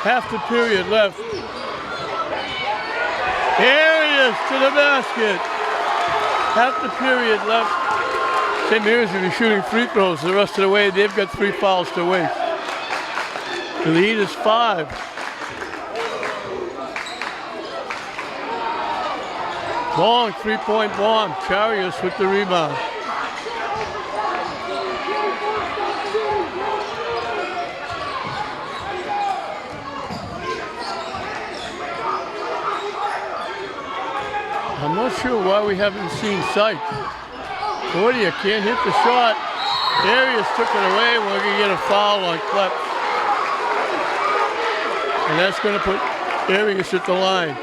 Half the period left. There he is to the basket. Half the period left. St. Mary's will be shooting free throws the rest of the way. They've got 3 fouls to waste. The lead is 5. Long 3-point bomb. Charius with the rebound. I'm not sure why we haven't seen Sykes. Cordia can't hit the shot. Arias took it away. We're going to get a foul on Klepp. And that's going to put Arias at the line.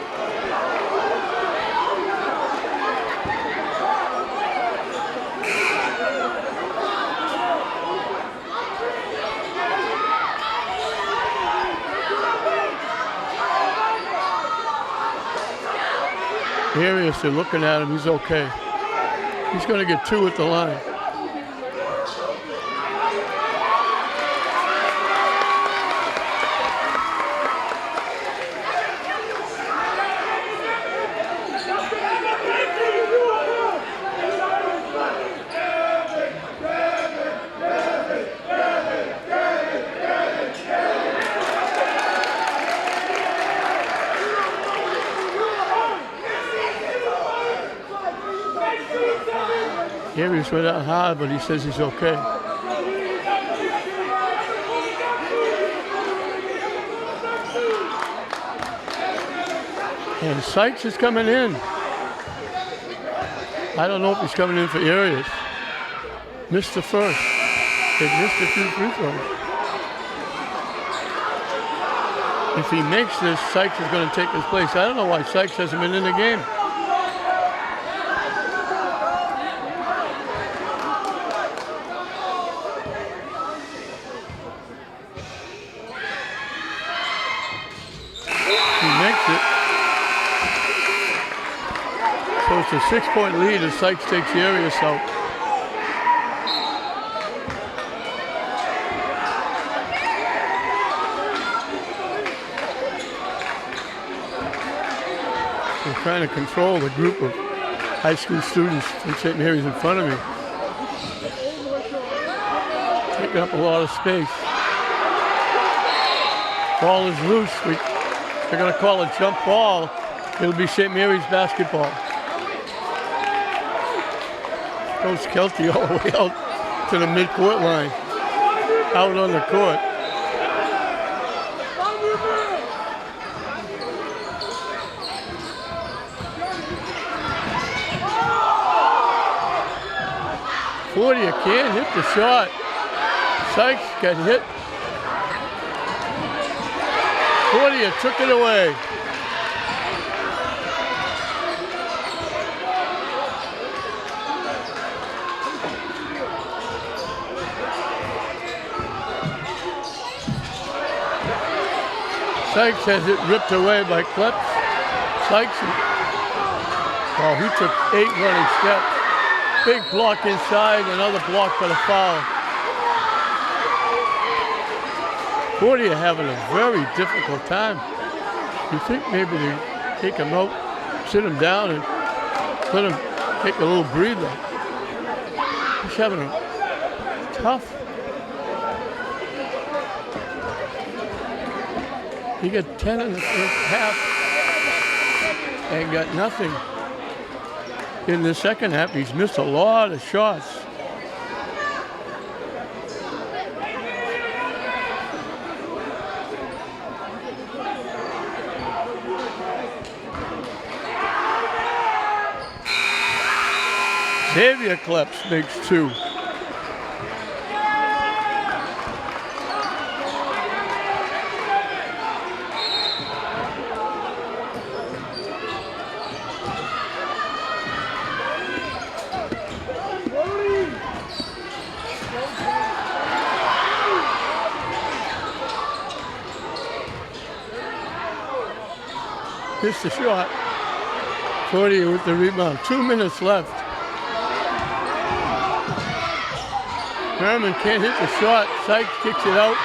Arias, they're looking at him, he's okay. He's going to get 2 at the line. Arias went out hard, but he says he's okay. And Sykes is coming in. I don't know if he's coming in for Arias. Missed the first. They've missed a few free throws. If he makes this, Sykes is going to take his place. I don't know why Sykes hasn't been in the game. So it's a 6-point lead as Sykes takes Arias out. I'm trying to control the group of high school students from St. Mary's in front of me. Taking up a lot of space. Ball is loose. They're going to call a jump ball. It'll be St. Mary's basketball. Goes Kelty all the way out to the mid-court line, out on the court. Fortier can't hit the shot. Sykes got hit. Fortier took it away. Sykes has it ripped away by Kleps. Sykes, well, he took 8 running steps. Big block inside, another block for the foul. Fortier having a very difficult time. You think maybe they take him out, sit him down, and let him take a little breather. He's having a tough. He got 10 in the first half and got nothing. In the second half, he's missed a lot of shots. Xavier Kleps makes 2. Missed the shot. Fortier with the rebound. 2 minutes left. Herman can't hit the shot. Sykes kicks it out.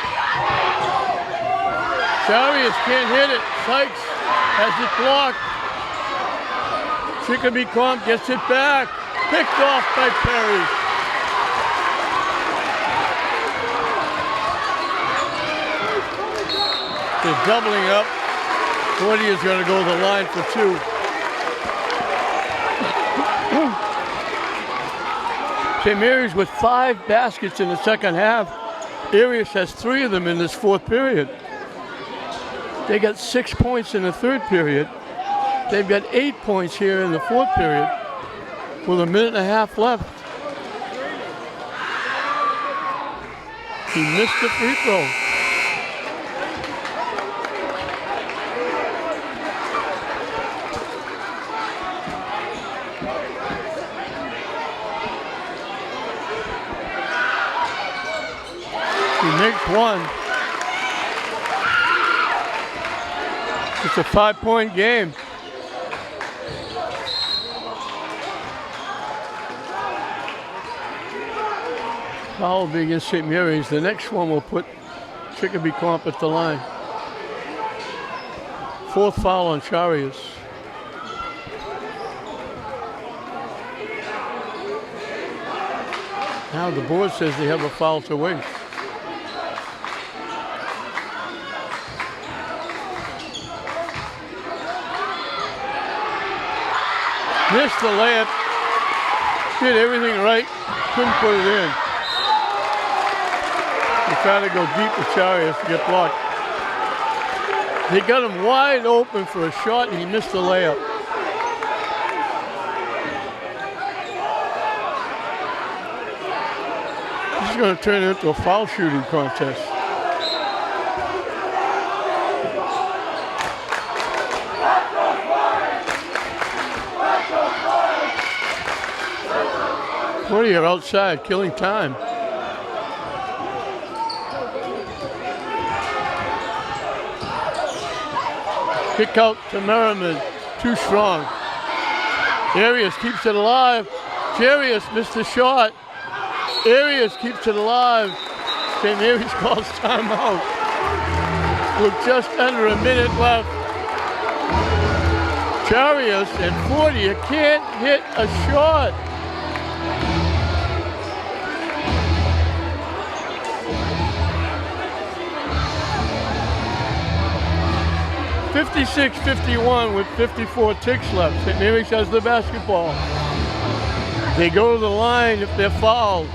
Charius can't hit it. Sykes has it blocked. Chicopee Comp gets it back. Picked off by Perry. They're doubling up. Fortier's going to go to the line for 2. St. Mary's with 5 baskets in the second half. Arias has 3 of them in this fourth period. They got 6 points in the third period. They've got 8 points here in the fourth period with a minute and a half left. He missed the free throw. Makes 1. It's a 5-point game. Foul will be against St. Mary's. The next one will put Chicopee Comp at the line. 4th foul on Charius. Now the board says they have a foul to waste. Missed the layup, did everything right, couldn't put it in. He tried to go deep with Charius to get blocked. They got him wide open for a shot and he missed the layup. This is going to turn into a foul shooting contest. Fortier outside, killing time. Kick out to Merriman, too strong. Arias keeps it alive. Jarius missed the shot. Arias keeps it alive. St. Mary's calls timeout. With just under a minute left. Jarius and Fortier can't hit a shot. 56-51 with 54 ticks left. St. Mary's has the basketball. They go to the line if they're fouled.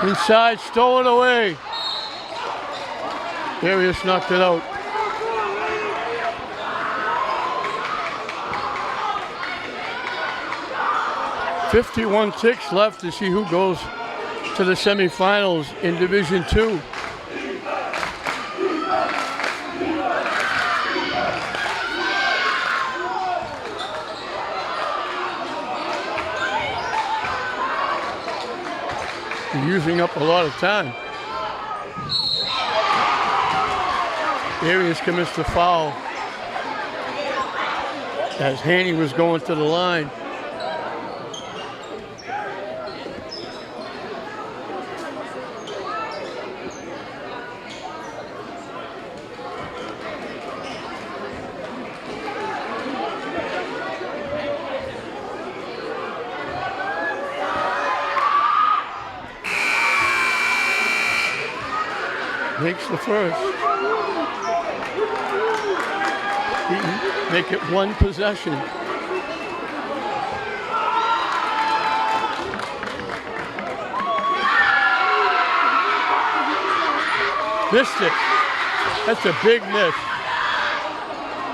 Inside, stolen away. Arias knocked it out. .51 ticks left to see who goes to the semifinals in Division II. Using up a lot of time. Arias commits the foul as Haney was going to the line. Makes the first. Make it one possession. Missed it. That's a big miss.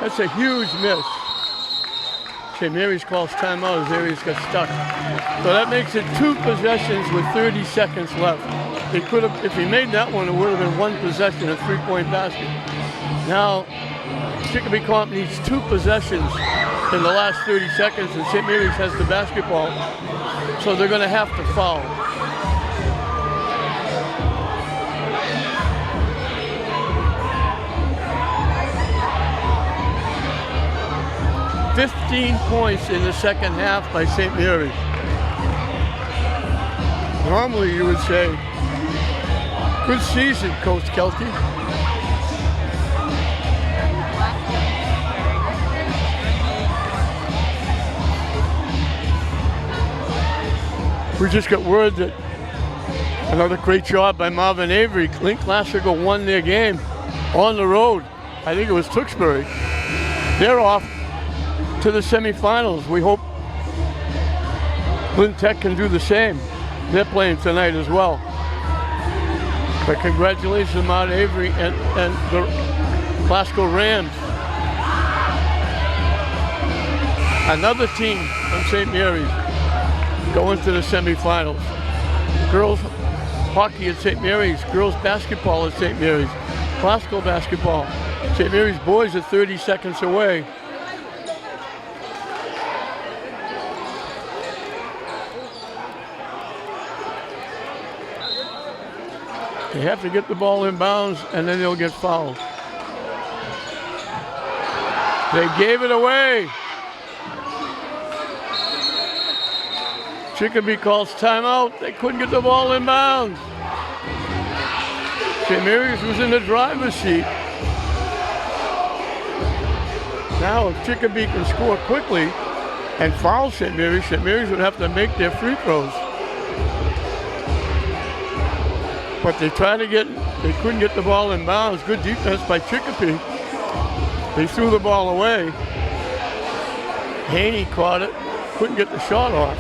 That's a huge miss. Okay, Mary's calls timeout as Arias got stuck. So that makes it 2 possessions with 30 seconds left. They could have, if he made that one, it would have been 1 possession, a 3-point basket. Now, Chicopee Comp needs 2 possessions in the last 30 seconds, and St. Mary's has the basketball, so they're going to have to foul. $15 points in the second half by St. Mary's. Normally, you would say, good season, Coach Kelty. We just got word that another great job by Marvin Avery. Clint Glasgow won their game on the road. I think it was Tewksbury. They're off to the semifinals. We hope Lynn Tech can do the same. They're playing tonight as well. But congratulations to Mount Avery and the Glasgow Rams. Another team from St. Mary's going to the semifinals. Girls hockey at St. Mary's, girls basketball at St. Mary's, Glasgow basketball. St. Mary's boys are 30 seconds away. They have to get the ball in bounds, and then they'll get fouled. They gave it away. Chicopee calls timeout. They couldn't get the ball in bounds. St. Mary's was in the driver's seat. Now, if Chicopee can score quickly and foul St. Mary's would have to make their free throws. But they couldn't get the ball in bounds. Good defense by Chicopee. They threw the ball away. Haney caught it, couldn't get the shot off.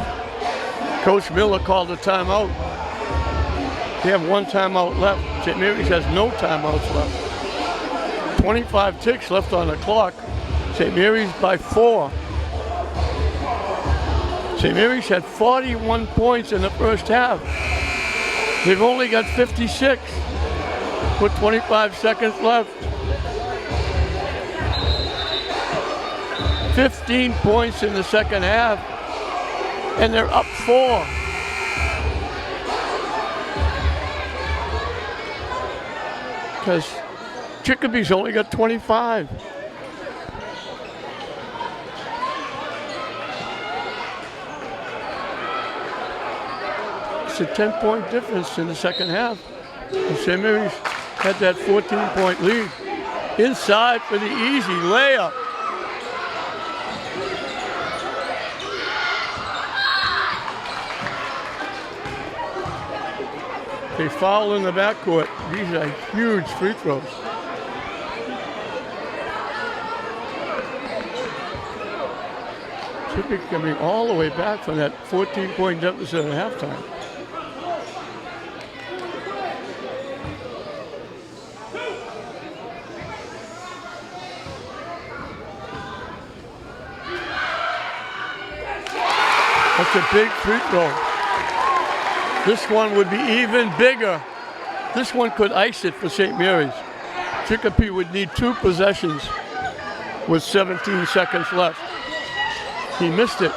Coach Miller called a timeout. They have 1 timeout left. St. Mary's has no timeouts left. 25 ticks left on the clock. St. Mary's by 4. St. Mary's had 41 points in the first half. They've only got 56 with 25 seconds left. 15 points in the second half, and they're up 4. Because Chicopee's only got 25. It's a 10-point difference in the second half. And St. Mary's had that 14-point lead. Inside for the easy layup. They foul in the backcourt. These are huge free throws. Chicopee coming all the way back from that 14-point deficit at halftime. That's a big free throw. This one would be even bigger. This one could ice it for St. Mary's. Chicopee would need 2 possessions with 17 seconds left. He missed it.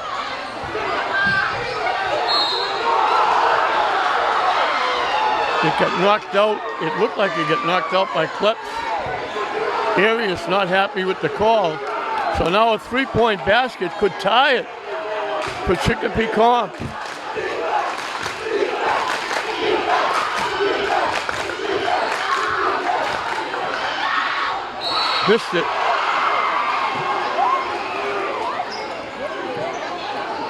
It got knocked out. It looked like it got knocked out by Kleps. Arias not happy with the call. So now a 3-point basket could tie it for Chicopee Comp. Missed it.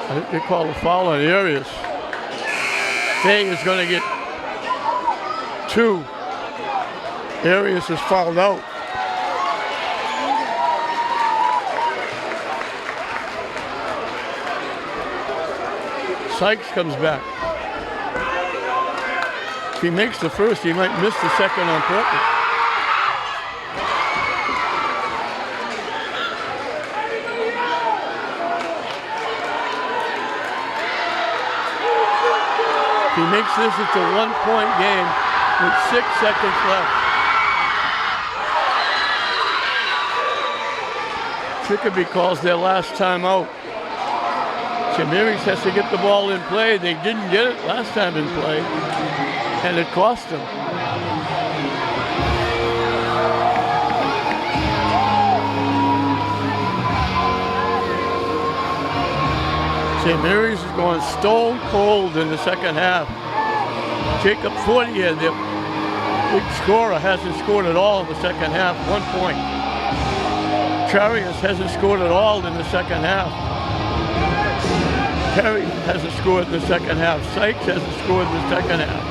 I think they call a foul on Arias. Day is going to get 2. Arias is fouled out. Sykes comes back. If he makes the first, he might miss the second on purpose. If he makes this, it's a 1-point game with 6 seconds left. Chicopee calls their last timeout. St. Mary's has to get the ball in play. They didn't get it last time in play, and it cost them. St. Mary's is going stone cold in the second half. Jacob Fortier, the big scorer, hasn't scored at all in the second half. 1 point. Charias hasn't scored at all in the second half. Perry hasn't scored in the second half. Sykes hasn't scored in the second half.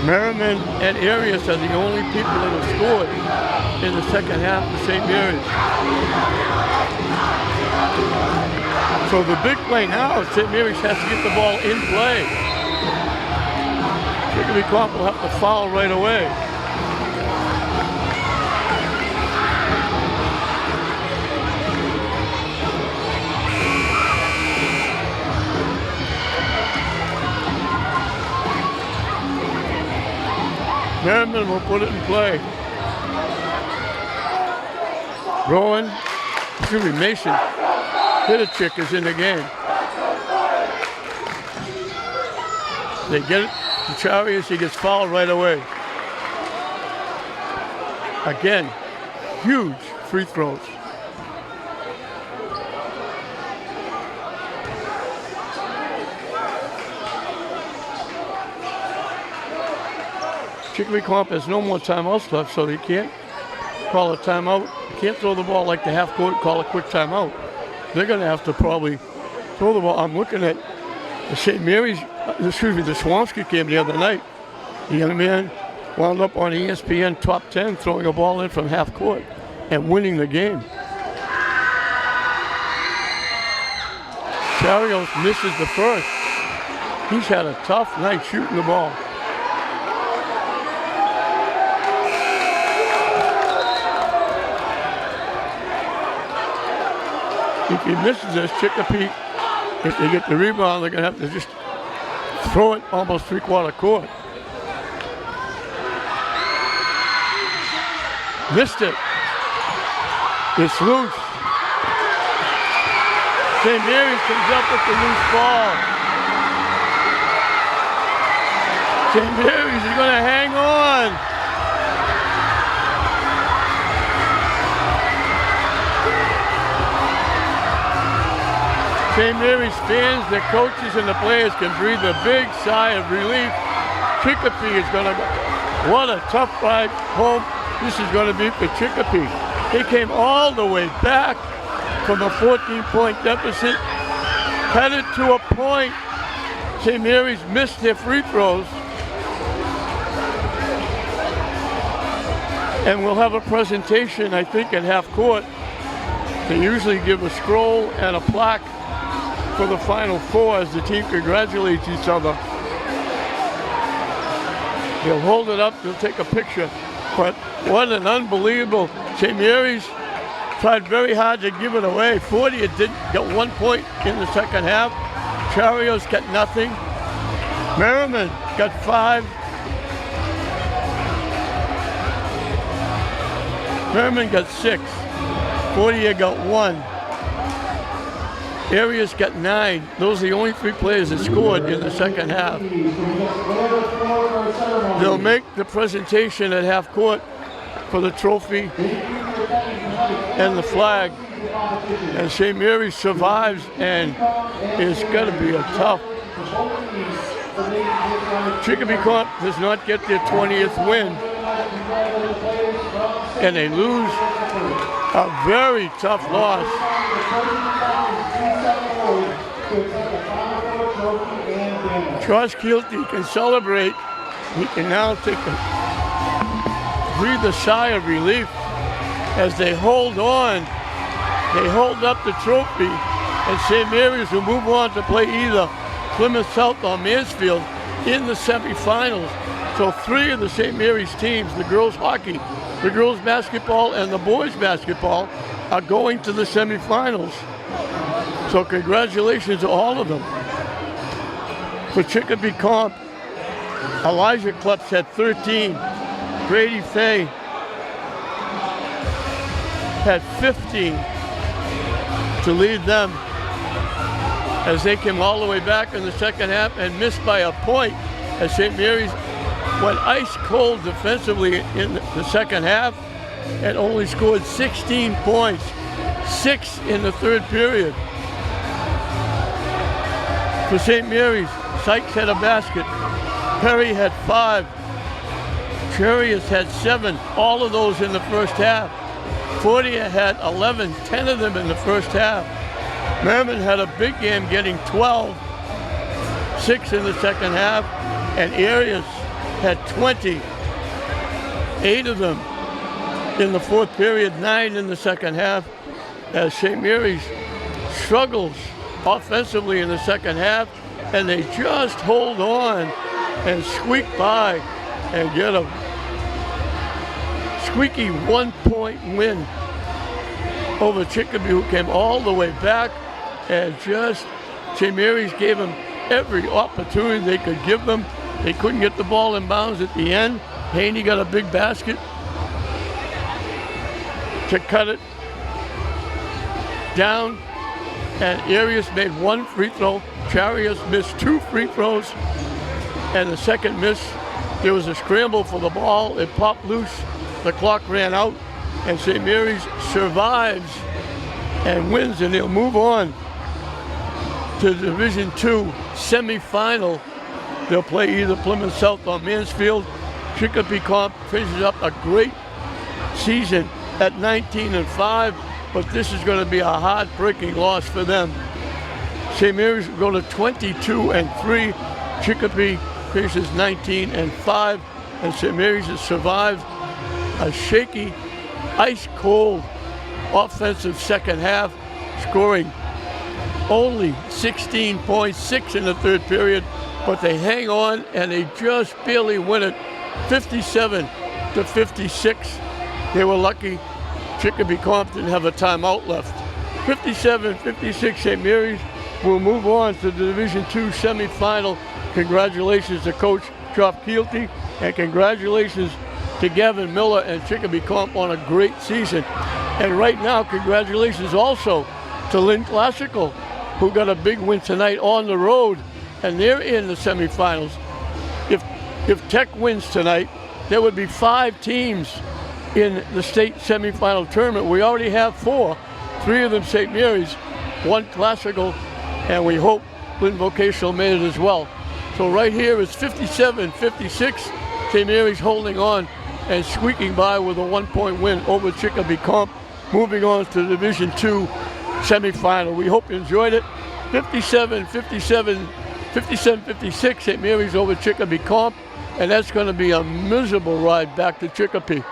Merriman and Arias are the only people that have scored in the second half for St. Mary's. So the big play now is St. Mary's has to get the ball in play. Chicopee Comp will have to foul right away. Merriman will put it in play. Mason Hitterchick is in the game. They get it to Charias, he gets fouled right away. Again, huge free throws. Chicopee Comp has no more timeouts left, so they can't call a timeout. You can't throw the ball like the half court, call a quick timeout. They're going to have to probably throw the ball. I'm looking at the St. Mary's, the Swampski game the other night. The young man wound up on ESPN top 10 throwing a ball in from half court and winning the game. Charios misses the first. He's had a tough night shooting the ball. If he misses this, Chicopee, if they get the rebound, they're going to have to just throw it almost three-quarter court. Missed it. It's loose. St. Mary's comes up with the loose ball. St. Mary's is going to hang on. St. Mary's fans, the coaches, and the players can breathe a big sigh of relief. Chicopee is going to go. What a tough ride home this is going to be for Chicopee. They came all the way back from a 14-point deficit, headed to a point. St. Mary's missed their free throws. And we'll have a presentation, I think, at half court. They usually give a scroll and a plaque for the Final Four as the team congratulates each other. They'll hold it up, they'll take a picture. But what an unbelievable St. Mary's tried very hard to give it away. 40, it did get 1 point in the second half. Charrios got nothing. Merriman got 5. Merriman got 6. 40 got 1. Arias got 9. Those are the only 3 players that scored in the second half. They'll make the presentation at half court for the trophy and the flag. And St. Mary's survives, and it's got to be a tough. Chicopee Comp does not get their 20th win, and they lose a very tough loss. Josh Keelty can celebrate. He can now breathe a sigh of relief as they hold on. They hold up the trophy, and St. Mary's will move on to play either Plymouth South or Mansfield in the semifinals. So 3 of the St. Mary's teams, the girls hockey, the girls basketball, and the boys basketball, are going to the semifinals. So congratulations to all of them. For Chicopee Comp, Elijah Kleps had 13. Grady Fay had 15 to lead them as they came all the way back in the second half and missed by a point as St. Mary's went ice cold defensively in the second half and only scored 16 points, 6 in the third period. For St. Mary's, Sykes had a basket, Perry had 5, Charius had 7, all of those in the first half. Fordia had 11, 10 of them in the first half. Merriman had a big game getting 12, 6 in the second half, and Arias had 20, 8 of them in the fourth period, 9 in the second half, as St. Mary's struggles offensively in the second half, and they just hold on and squeak by and get a squeaky 1-point win over Chicopee, who came all the way back, and just St. Mary's gave them every opportunity they could give them. They couldn't get the ball in bounds at the end. Haney got a big basket to cut it down, and Arias made 1 free throw. Charius missed 2 free throws, and the second miss, there was a scramble for the ball. It popped loose. The clock ran out, and St. Mary's survives and wins, and they'll move on to Division II semifinal. They'll play either Plymouth South or Mansfield. Chicopee Comp finishes up a great season at 19-5, but this is going to be a heartbreaking loss for them. St. Mary's will go to 22-3. Chicopee finishes 19-5, and St. Mary's has survived a shaky, ice-cold offensive second half, scoring only 16 points, 6 in the third period, but they hang on and they just barely win it, 57-56. They were lucky Chicopee Comp didn't have a timeout left. 57-56, St. Mary's will move on to the Division II semifinal. Congratulations to Coach Geoff Keelty, and congratulations to Gavin Miller and Chicopee Comp on a great season. And right now, congratulations also to Lynn Classical, who got a big win tonight on the road, and they're in the semifinals. If Tech wins tonight, there would be 5 teams in the state semifinal tournament. We already have 4, 3 of them St. Mary's, 1 Classical, and we hope Lynn Vocational made it as well. So right here is 57-56, St. Mary's holding on and squeaking by with a 1-point win over Chicopee Comp, moving on to the Division II semifinal. We hope you enjoyed it. 57-56, St. Mary's over Chicopee Comp, and that's going to be a miserable ride back to Chicopee.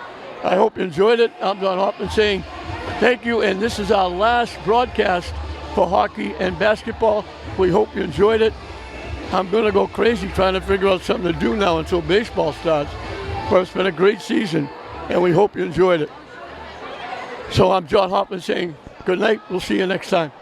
I hope you enjoyed it. I'm Don Hoffman saying thank you, and this is our last broadcast for hockey and basketball. We hope you enjoyed it. I'm going to go crazy trying to figure out something to do now until baseball starts. But it's been a great season, and we hope you enjoyed it. So I'm John Hoffman saying good night. We'll see you next time.